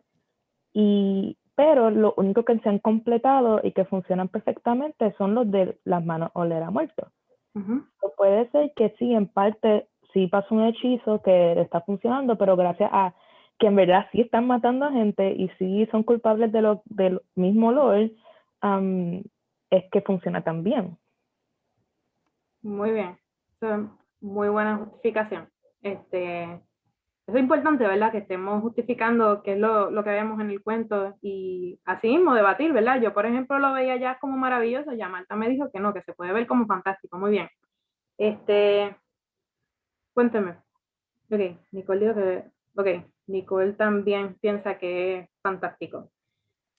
Pero lo único que se han completado y que funcionan perfectamente son los de las manos oler a muerto. Uh-huh. O puede ser que sí, en parte, sí pasa un hechizo que está funcionando, pero gracias a que en verdad sí están matando a gente y sí son culpables del mismo olor, es que funciona tan bien. Muy bien. Muy buena justificación. Eso es importante, ¿verdad? Que estemos justificando qué es lo que vemos en el cuento y así mismo debatir, ¿verdad? Yo, por ejemplo, lo veía ya como maravilloso, ya Marta me dijo que no, que se puede ver como fantástico. Muy bien. Cuénteme. Ok, Nicole dijo que, ok, Nicole también piensa que es fantástico.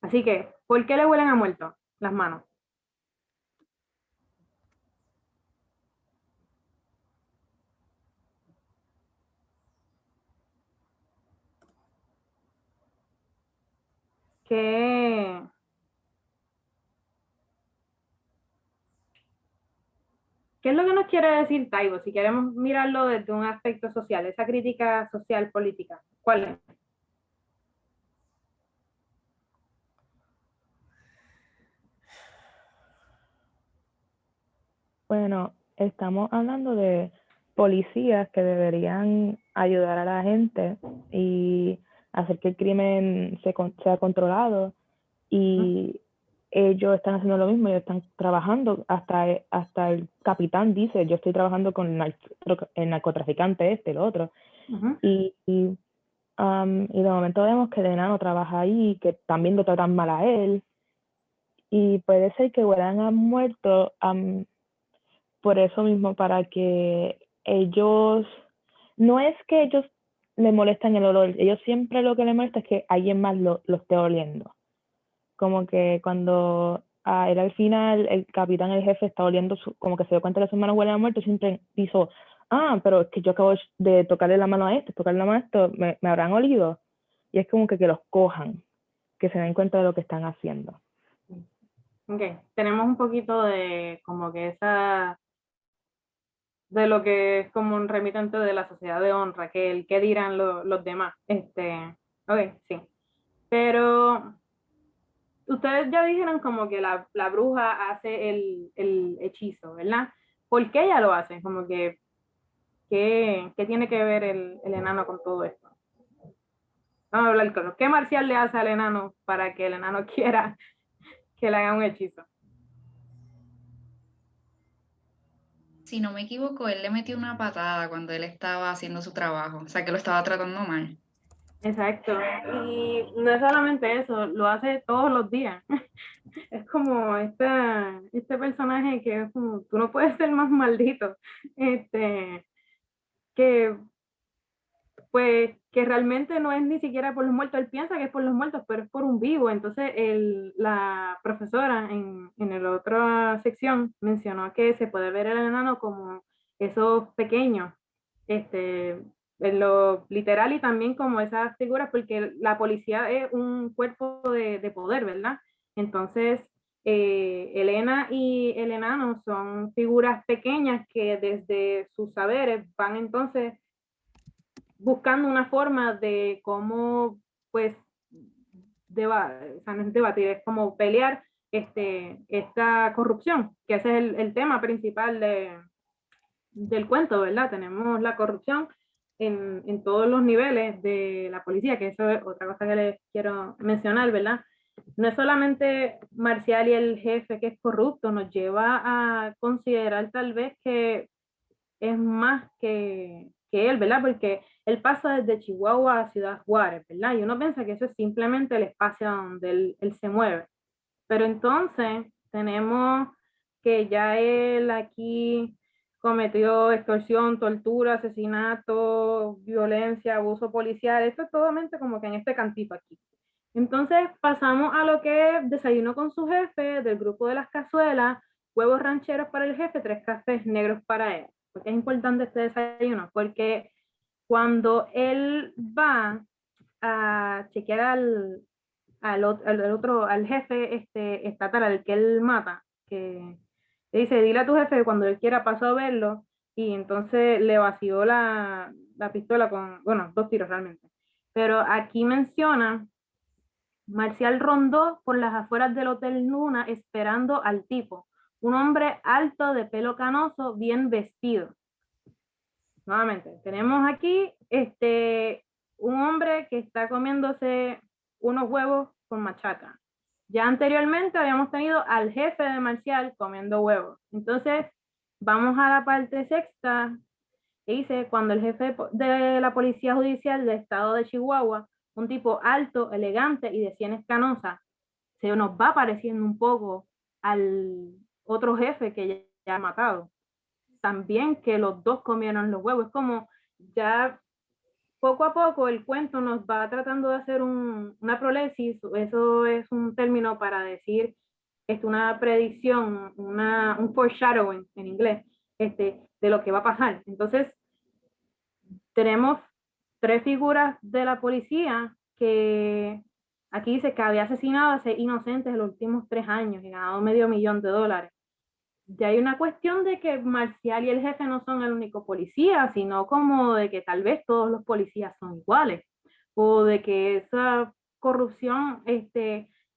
Así que, ¿por qué le huelen a muerto las manos? ¿Qué, ¿Qué es lo que nos quiere decir Taibo? Si queremos mirarlo desde un aspecto social, esa crítica social política, ¿cuál es? Bueno, estamos hablando de policías que deberían ayudar a la gente y hacer que el crimen sea controlado, y ellos están haciendo lo mismo, ellos están trabajando, hasta el capitán dice, yo estoy trabajando con el narcotraficante el otro, Uh-huh. y de momento vemos que el enano trabaja ahí, que también lo tratan mal a él, y puede ser que huelan a muerto, por eso mismo, para que ellos, no es que ellos le molestan el olor, ellos siempre lo que les molesta es que alguien más lo esté oliendo. Como que cuando él al final, el capitán, el jefe, está oliendo, como que se dio cuenta que sus manos huelen a muerto, siempre hizo, pero es que yo acabo de tocarle la mano a esto, tocarle la mano a esto, me habrán olido. Y es como que los cojan, que se den cuenta de lo que están haciendo. Ok, tenemos un poquito de como que de lo que es como un remitente de la sociedad de honra, que el qué dirán los demás. Ok, sí. Pero ustedes ya dijeron como que la bruja hace el hechizo, ¿verdad? ¿Por qué ella lo hace? Como que, ¿qué tiene que ver el enano con todo esto? Vamos a hablar claro. ¿Qué Marcial le hace al enano para que el enano quiera que le haga un hechizo? Si no me equivoco, él le metió una patada cuando él estaba haciendo su trabajo, o sea que lo estaba tratando mal. Exacto. Y no es solamente eso, lo hace todos los días. Es como este personaje que es como, tú no puedes ser más maldito. Que pues que realmente no es ni siquiera por los muertos, él piensa que es por los muertos, pero es por un vivo. Entonces la profesora en la otra sección mencionó que se puede ver el enano como esos pequeños, en lo literal y también como esas figuras, porque la policía es un cuerpo de poder, ¿verdad? Entonces, Elena y el enano son figuras pequeñas que desde sus saberes van entonces buscando una forma de cómo, pues, o sea, no es debatir, es como pelear esta corrupción, que ese es el tema principal del cuento, ¿verdad? Tenemos la corrupción en todos los niveles de la policía, que eso es otra cosa que les quiero mencionar, ¿verdad? No es solamente Marcial y el jefe que es corrupto, nos lleva a considerar tal vez que es más que él, ¿verdad? Porque él pasa desde Chihuahua a Ciudad Juárez, ¿verdad? Y uno piensa que eso es simplemente el espacio donde él se mueve. Pero entonces tenemos que ya él aquí cometió extorsión, tortura, asesinato, violencia, abuso policial, esto es totalmente como que en este cantito aquí. Entonces pasamos a lo que es desayuno con su jefe, del grupo de las cazuelas, huevos rancheros para el jefe, 3 cafés negros para él. ¿Por qué es importante este desayuno? Porque cuando él va a chequear al jefe estatal, al que él mata, que le dice, dile a tu jefe que cuando él quiera paso a verlo, y entonces le vació la pistola con, bueno, 2 tiros realmente. Pero aquí menciona, Marcial rondó por las afueras del Hotel Luna esperando al tipo, un hombre alto de pelo canoso, bien vestido. Nuevamente, tenemos aquí un hombre que está comiéndose unos huevos con machaca. Ya anteriormente habíamos tenido al jefe de Marcial comiendo huevos. Entonces, vamos a la parte sexta, que dice, cuando el jefe de la Policía Judicial del Estado de Chihuahua, un tipo alto, elegante y de sienes canosas, se nos va pareciendo un poco al otro jefe que ya ha matado. También que los dos comieron los huevos. Es como ya poco a poco el cuento nos va tratando de hacer una prolepsis, eso es un término para decir una predicción, un foreshadowing en inglés, de lo que va a pasar. Entonces, tenemos 3 figuras de la policía que aquí dice que había asesinado a 6 inocentes en los últimos 3 años y ganado $500,000. Ya hay una cuestión de que Marcial y el jefe no son el único policía, sino como de que tal vez todos los policías son iguales, o de que esa corrupción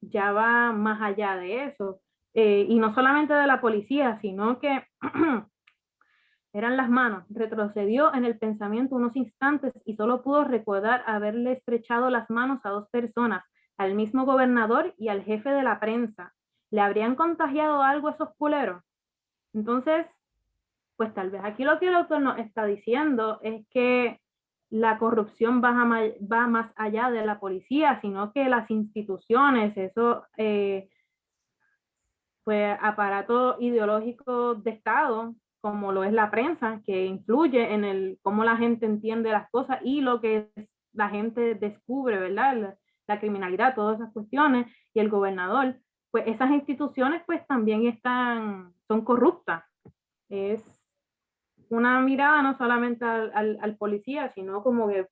ya va más allá de eso. Y no solamente de la policía, sino que eran las manos. Retrocedió en el pensamiento unos instantes y solo pudo recordar haberle estrechado las manos a 2 personas, al mismo gobernador y al jefe de la prensa. ¿Le habrían contagiado algo a esos culeros? Entonces, pues tal vez aquí lo que el autor nos está diciendo es que la corrupción va más allá de la policía, sino que las instituciones, eso pues aparato ideológico de Estado, como lo es la prensa, que influye en cómo la gente entiende las cosas y lo que la gente descubre, ¿verdad? La criminalidad, todas esas cuestiones, y el gobernador, pues esas instituciones pues también son corruptas. Es una mirada no solamente al policía, sino como que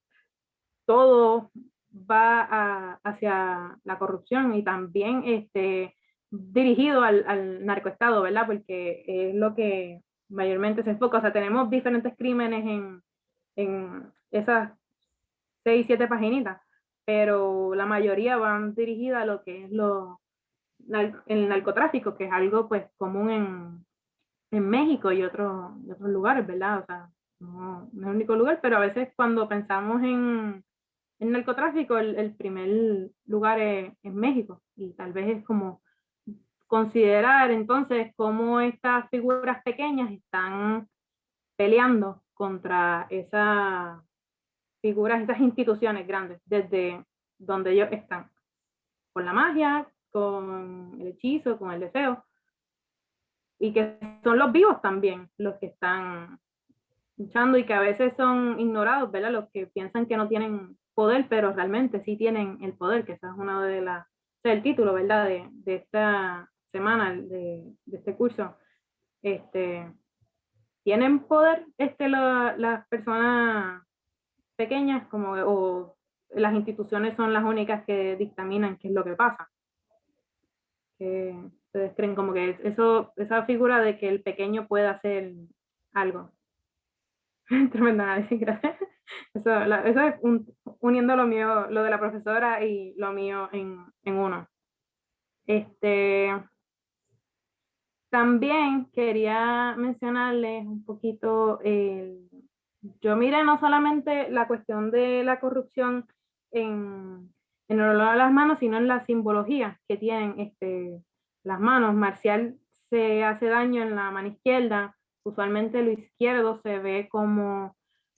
todo va hacia la corrupción y también dirigido al narcoestado, ¿verdad? Porque es lo que mayormente se enfoca. O sea, tenemos diferentes crímenes en esas 6, 7 paginitas, pero la mayoría van dirigidas a lo que es el narcotráfico, que es algo pues común en México y otros lugares, ¿verdad? O sea, no es el único lugar, pero a veces cuando pensamos en narcotráfico, el primer lugar es México, y tal vez es como considerar entonces cómo estas figuras pequeñas están peleando contra esas figuras, esas instituciones grandes, desde donde ellos están, con la magia, con el hechizo, con el deseo, y que son los vivos también los que están luchando y que a veces son ignorados, ¿verdad? Los que piensan que no tienen poder, pero realmente sí tienen el poder, que esa es una de las, o sea, el título, ¿verdad? De esta semana, de este curso. ¿Tienen poder las personas pequeñas o las instituciones son las únicas que dictaminan qué es lo que pasa? Que ustedes creen como que esa figura de que el pequeño puede hacer algo. Tremenda análisis, gracias. Eso es uniendo lo mío, lo de la profesora y lo mío en uno. También quería mencionarles un poquito, yo miré no solamente la cuestión de la corrupción en el olor a las manos, sino en la simbología que tienen las manos. Marcial se hace daño en la mano izquierda, usualmente lo izquierdo se ve como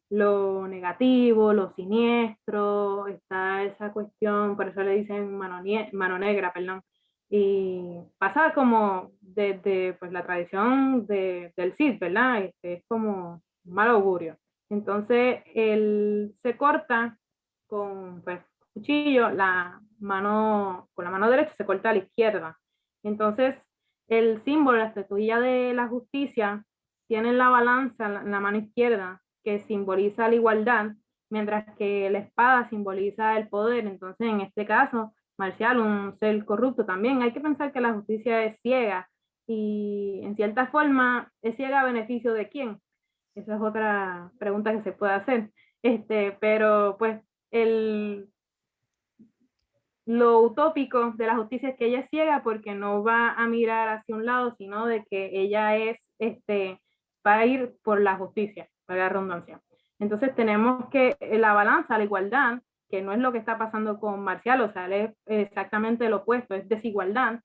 lo negativo, lo siniestro, está esa cuestión, por eso le dicen mano negra, perdón. Y pasa como desde pues, la tradición del Cid, ¿verdad? Es como un mal augurio. Entonces, él se corta con pues, cuchillo, con la mano derecha se corta a la izquierda. Entonces, el símbolo, la estatuilla de la justicia, tiene la balanza en la mano izquierda, que simboliza la igualdad, mientras que la espada simboliza el poder. Entonces, en este caso, Marcial, un ser corrupto también. Hay que pensar que la justicia es ciega y en cierta forma es ciega a beneficio de quién. Esa es otra pregunta que se puede hacer. Pero pues el, lo utópico de la justicia es que ella es ciega porque no va a mirar hacia un lado, sino de que ella va a ir por la justicia, para la redundancia. Entonces tenemos que la balanza, la igualdad, que no es lo que está pasando con Marcial, o sea, es exactamente lo opuesto, es desigualdad,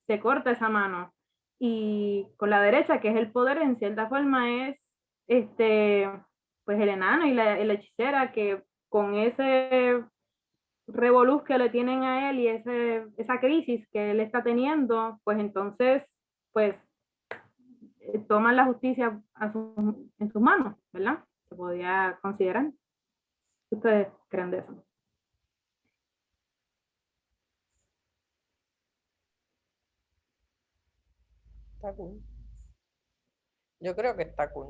se corta esa mano. Y con la derecha, que es el poder, en cierta forma es pues el enano y la hechicera, que con ese revoluz que le tienen a él y esa crisis que él está teniendo, pues entonces, pues toman la justicia en sus manos, ¿verdad? Se podría considerar. ¿Qué ustedes creen de eso? Está cool. Yo creo que está cool.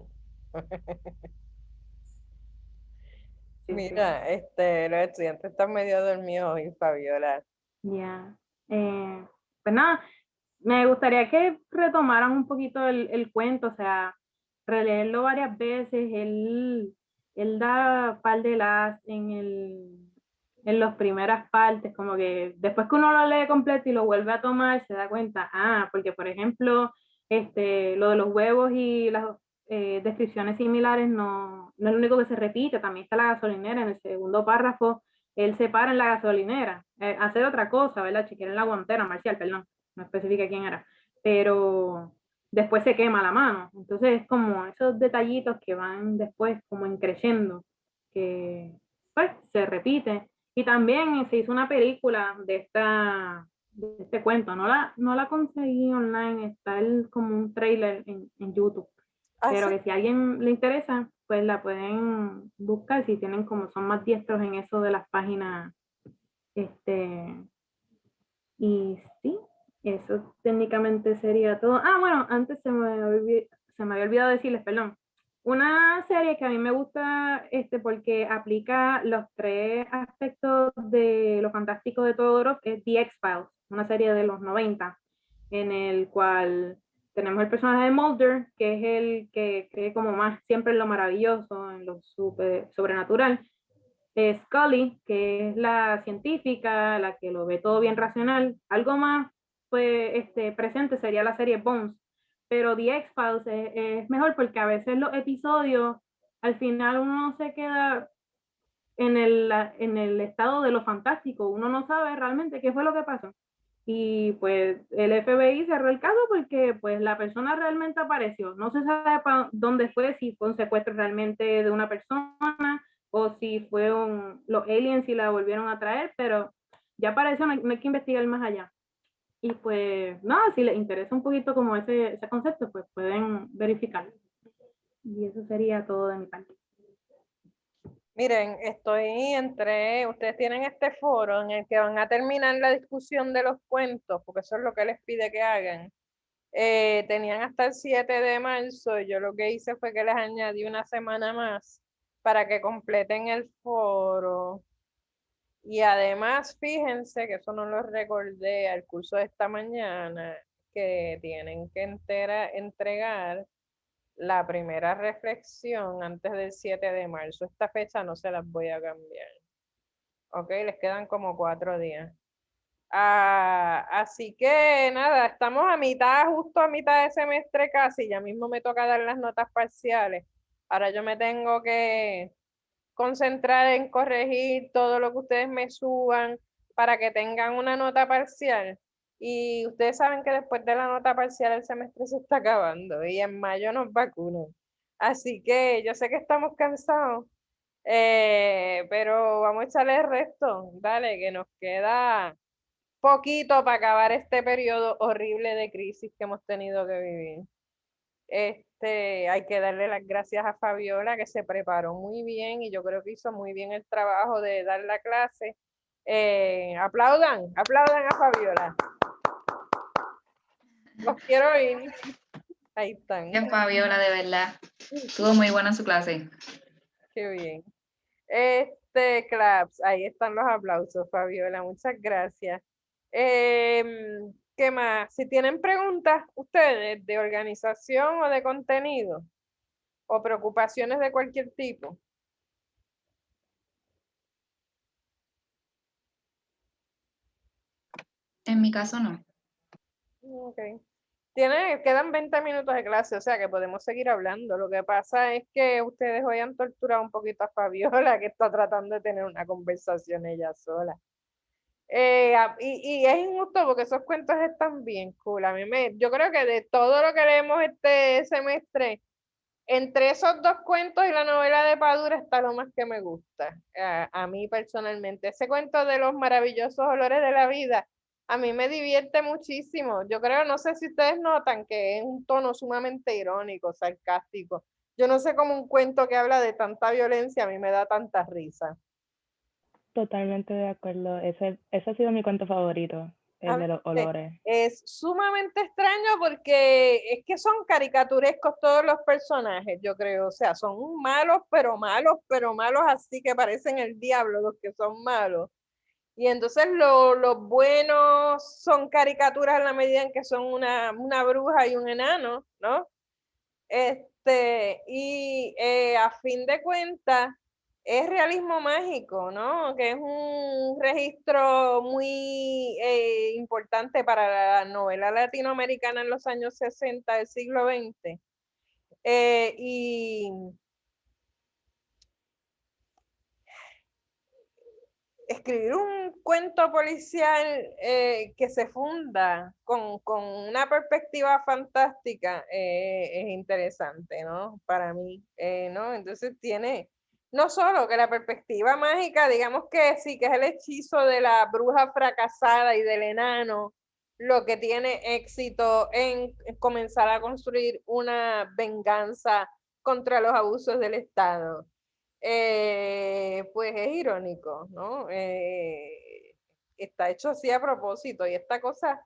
Sí, Mira, los estudiantes están medio dormidos hoy, Fabiola. ya. Pues nada, me gustaría que retomaran un poquito el cuento, o sea, releerlo varias veces. Él da par de las en las primeras partes, como que después que uno lo lee completo y lo vuelve a tomar, se da cuenta, porque por ejemplo, lo de los huevos y las descripciones similares no es lo único que se repite, también está la gasolinera en el segundo párrafo. Él se para en la gasolinera, hacer otra cosa, ¿verdad? Chequear en la guantera, Marcial, perdón, no especifica quién era, pero después se quema la mano. Entonces es como esos detallitos que van después como increciendo, que pues se repite. Y también se hizo una película de este cuento, no la conseguí online, está como un trailer en YouTube, pero Sí. que si a alguien le interesa, pues la pueden buscar si tienen como son más diestros en eso de las páginas. Y sí, eso técnicamente sería todo. Bueno, antes se me había olvidado decirles, perdón. Una serie que a mí me gusta porque aplica los tres aspectos de lo fantástico de Todorov es The X-Files, una serie de los 90, en el cual tenemos el personaje de Mulder, que es el que cree como más siempre en lo maravilloso, en lo sobrenatural. Scully, que es la científica, la que lo ve todo bien racional. Algo más pues, presente sería la serie Bones, pero The X-Files es mejor porque a veces los episodios, al final uno se queda en el estado de lo fantástico, uno no sabe realmente qué fue lo que pasó. Y pues el FBI cerró el caso porque pues la persona realmente apareció. No se sabe dónde fue, si fue un secuestro realmente de una persona o si fue los aliens y la volvieron a traer, pero ya apareció, no hay que investigar más allá. Y pues nada, si les interesa un poquito como ese concepto, pues pueden verificarlo. Y eso sería todo de mi parte. Miren, ustedes tienen este foro en el que van a terminar la discusión de los cuentos, porque eso es lo que les pide que hagan. Tenían hasta el 7 de marzo, yo lo que hice fue que les añadí una semana más para que completen el foro. Y además, fíjense que eso no lo recordé al curso de esta mañana, que tienen que entregar la primera reflexión antes del 7 de marzo. Esta fecha no se las voy a cambiar. Ok, les quedan como 4 días. Así que nada, estamos a mitad, justo a mitad de semestre casi, ya mismo me toca dar las notas parciales. Ahora yo me tengo que concentrar en corregir todo lo que ustedes me suban para que tengan una nota parcial. Y ustedes saben que después de la nota parcial el semestre se está acabando y en mayo nos vacunan. Así que yo sé que estamos cansados, pero vamos a echarle el resto. Dale, que nos queda poquito para acabar este periodo horrible de crisis que hemos tenido que vivir. Hay que darle las gracias a Fabiola, que se preparó muy bien y yo creo que hizo muy bien el trabajo de dar la clase. Aplaudan a Fabiola. Los quiero oír. Ahí están. Que Fabiola, de verdad. Estuvo muy buena su clase. Qué bien. Claps, ahí están los aplausos, Fabiola, muchas gracias. ¿Qué más? Si tienen preguntas ustedes de organización o de contenido o preocupaciones de cualquier tipo. En mi caso, no. Ok. Quedan 20 minutos de clase, o sea que podemos seguir hablando. Lo que pasa es que ustedes hoy han torturado un poquito a Fabiola, que está tratando de tener una conversación ella sola. Y es injusto porque esos cuentos están bien cool. Yo creo que de todo lo que leemos este semestre, entre esos dos cuentos y la novela de Padura está lo más que me gusta. A mí personalmente. Ese cuento de los maravillosos olores de la vida, a mí me divierte muchísimo. Yo creo, no sé si ustedes notan que es un tono sumamente irónico, sarcástico. Yo no sé cómo un cuento que habla de tanta violencia a mí me da tanta risa. Totalmente de acuerdo. Ese ha sido mi cuento favorito, el de los olores. Es sumamente extraño porque es que son caricaturescos todos los personajes, yo creo. O sea, son malos, pero malos, así que parecen el diablo los que son malos. Y entonces los buenos son caricaturas en la medida en que son una bruja y un enano, ¿no? A fin de cuentas, es realismo mágico, ¿no? Que es un registro muy importante para la novela latinoamericana en los años 60 del siglo XX. Y escribir un cuento policial que se funda con una perspectiva fantástica es interesante, ¿no? Para mí, ¿no? Entonces tiene, no solo que la perspectiva mágica, digamos que sí, que es el hechizo de la bruja fracasada y del enano, lo que tiene éxito en comenzar a construir una venganza contra los abusos del Estado. Pues es irónico, ¿no? Está hecho así a propósito y esta cosa,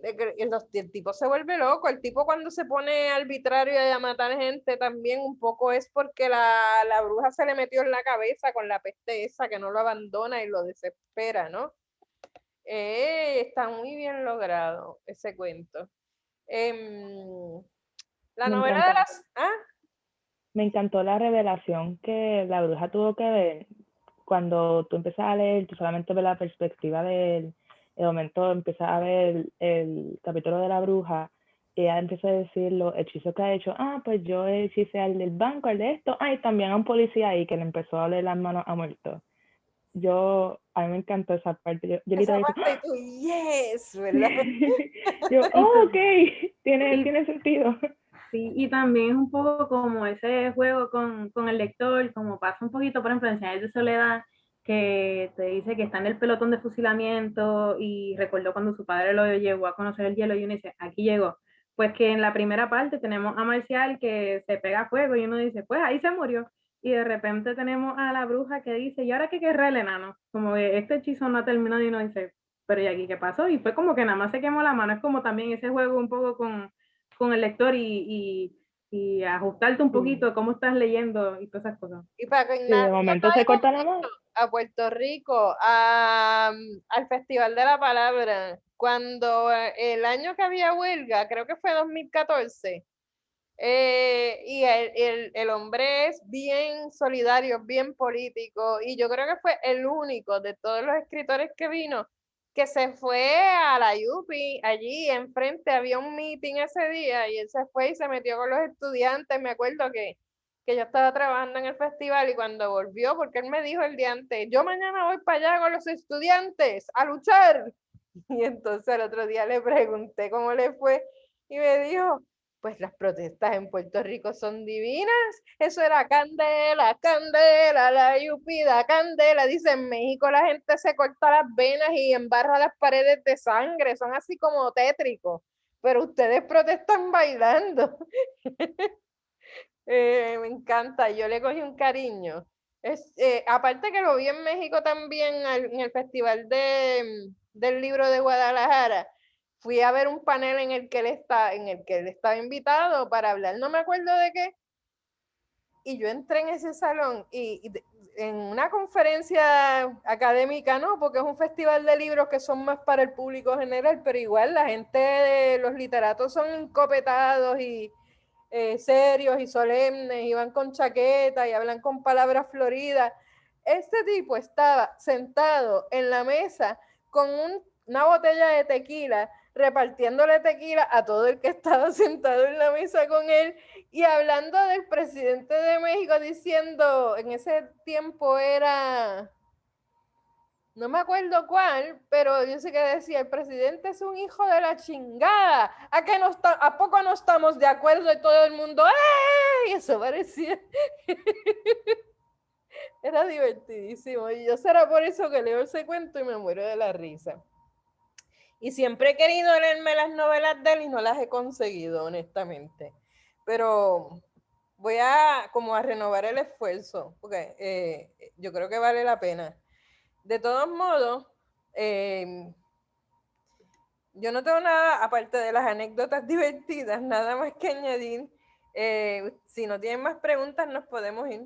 el tipo se vuelve loco, el tipo cuando se pone arbitrario y a matar gente también un poco es porque la bruja se le metió en la cabeza con la peste esa que no lo abandona y lo desespera, ¿no? Está muy bien logrado ese cuento. La novela de las... ¿Ah? Me encantó la revelación que la bruja tuvo que ver cuando tú empiezas a leer, tú solamente ves la perspectiva de él, de momento empiezas a ver el capítulo de la bruja, y ella empieza a decir los hechizos que ha hecho. Pues yo hechicé al del banco, al de esto, y también a un policía ahí que le empezó a oler las manos a muerto. A mí me encantó esa parte. Yo Esa literalmente, parte tú, yes, ¿verdad? ok, tiene sentido. Sí, y también es un poco como ese juego con el lector, como pasa un poquito, por ejemplo, en Señales de Soledad, que te dice que está en el pelotón de fusilamiento y recordó cuando su padre lo llevó a conocer el hielo y uno dice, aquí llegó. Pues que en la primera parte tenemos a Marcial que se pega a fuego y uno dice, pues ahí se murió. Y de repente tenemos a la bruja que dice, ¿y ahora qué querrá el enano? Como que este hechizo no ha terminado y uno dice, pero ¿y aquí qué pasó? Y fue como que nada más se quemó la mano. Es como también ese juego un poco con el lector y ajustarte un poquito cómo estás leyendo y todas esas cosas. Y para que Y de momento se corta la mano. a Puerto Rico, al Festival de la Palabra, cuando el año que había huelga, creo que fue 2014, y el hombre es bien solidario, bien político, y yo creo que fue el único de todos los escritores que vino que se fue a la Yupi, allí enfrente había un meeting ese día y él se fue y se metió con los estudiantes. Me acuerdo que yo estaba trabajando en el festival y cuando volvió, porque él me dijo el día antes, yo mañana voy para allá con los estudiantes a luchar. Y entonces el otro día le pregunté cómo le fue y me dijo, pues las protestas en Puerto Rico son divinas, eso era candela, candela, la yupida, candela. Dice, en México la gente se corta las venas y embarra las paredes de sangre, son así como tétricos, pero ustedes protestan bailando. Me encanta, yo le cogí un cariño. Aparte que lo vi en México también en el Festival del Libro de Guadalajara, fui a ver un panel en el que él estaba invitado para hablar, no me acuerdo de qué, y yo entré en ese salón en una conferencia académica, no, porque es un festival de libros que son más para el público general, pero igual la gente, los literatos son encopetados y serios y solemnes, y van con chaqueta y hablan con palabras floridas. Este tipo estaba sentado en la mesa con una botella de tequila, repartiéndole tequila a todo el que estaba sentado en la mesa con él y hablando del presidente de México, diciendo, en ese tiempo era, no me acuerdo cuál, pero yo sé que decía, el presidente es un hijo de la chingada, ¿a poco no estamos de acuerdo? Y todo el mundo, ¡ey! Y eso parecía, era divertidísimo, y yo será por eso que leo ese cuento y me muero de la risa. Y siempre he querido leerme las novelas de él y no las he conseguido, honestamente, pero voy a renovar el esfuerzo, porque yo creo que vale la pena. De todos modos, yo no tengo nada, aparte de las anécdotas divertidas, nada más que añadir. Si no tienen más preguntas, nos podemos ir.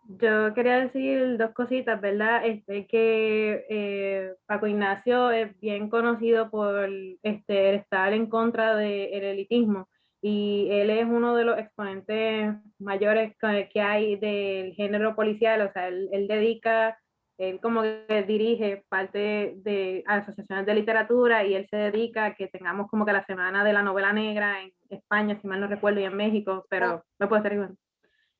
Yo quería decir dos cositas, ¿verdad? Que Paco Ignacio es bien conocido por estar en contra del elitismo y él es uno de los exponentes mayores que hay del género policial, o sea, él como que dirige parte de asociaciones de literatura y él se dedica a que tengamos como que la semana de la novela negra en España, si mal no recuerdo, y en México, pero me puede estar igual.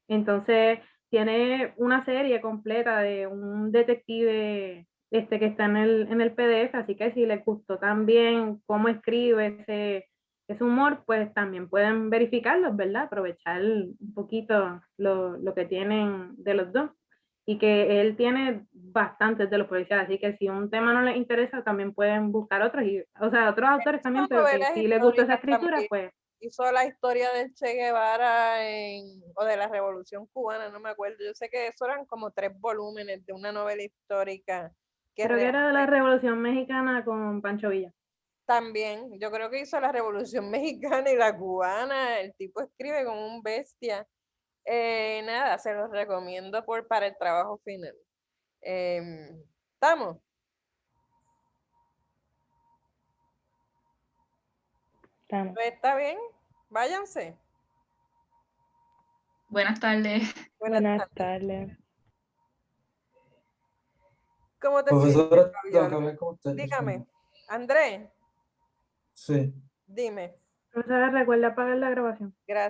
Entonces tiene una serie completa de un detective que está en el PDF, así que si les gustó también cómo escribe ese humor, pues también pueden verificarlos, ¿verdad? Aprovechar un poquito lo que tienen de los dos. Y que él tiene bastantes de los policiales, así que si un tema no les interesa, también pueden buscar otros, o sea, otros autores también, pero que si les gusta esa escritura, pues... Hizo la historia del Che Guevara o de la Revolución Cubana, no me acuerdo. Yo sé que eso eran como 3 volúmenes de una novela histórica. Creo que era de la Revolución Mexicana con Pancho Villa. También, yo creo que hizo la Revolución Mexicana y la Cubana. El tipo escribe como un bestia. Nada, se los recomiendo para el trabajo final. ¿Estamos? Estamos. Pues está bien, váyanse. Buenas tardes. Buenas tardes. ¿Cómo te sientes, Profesora, tengo que Fabiola? hablar con usted. Dígame, Andrés, Sí. dime. Profesora, recuerda apagar la grabación. Gracias.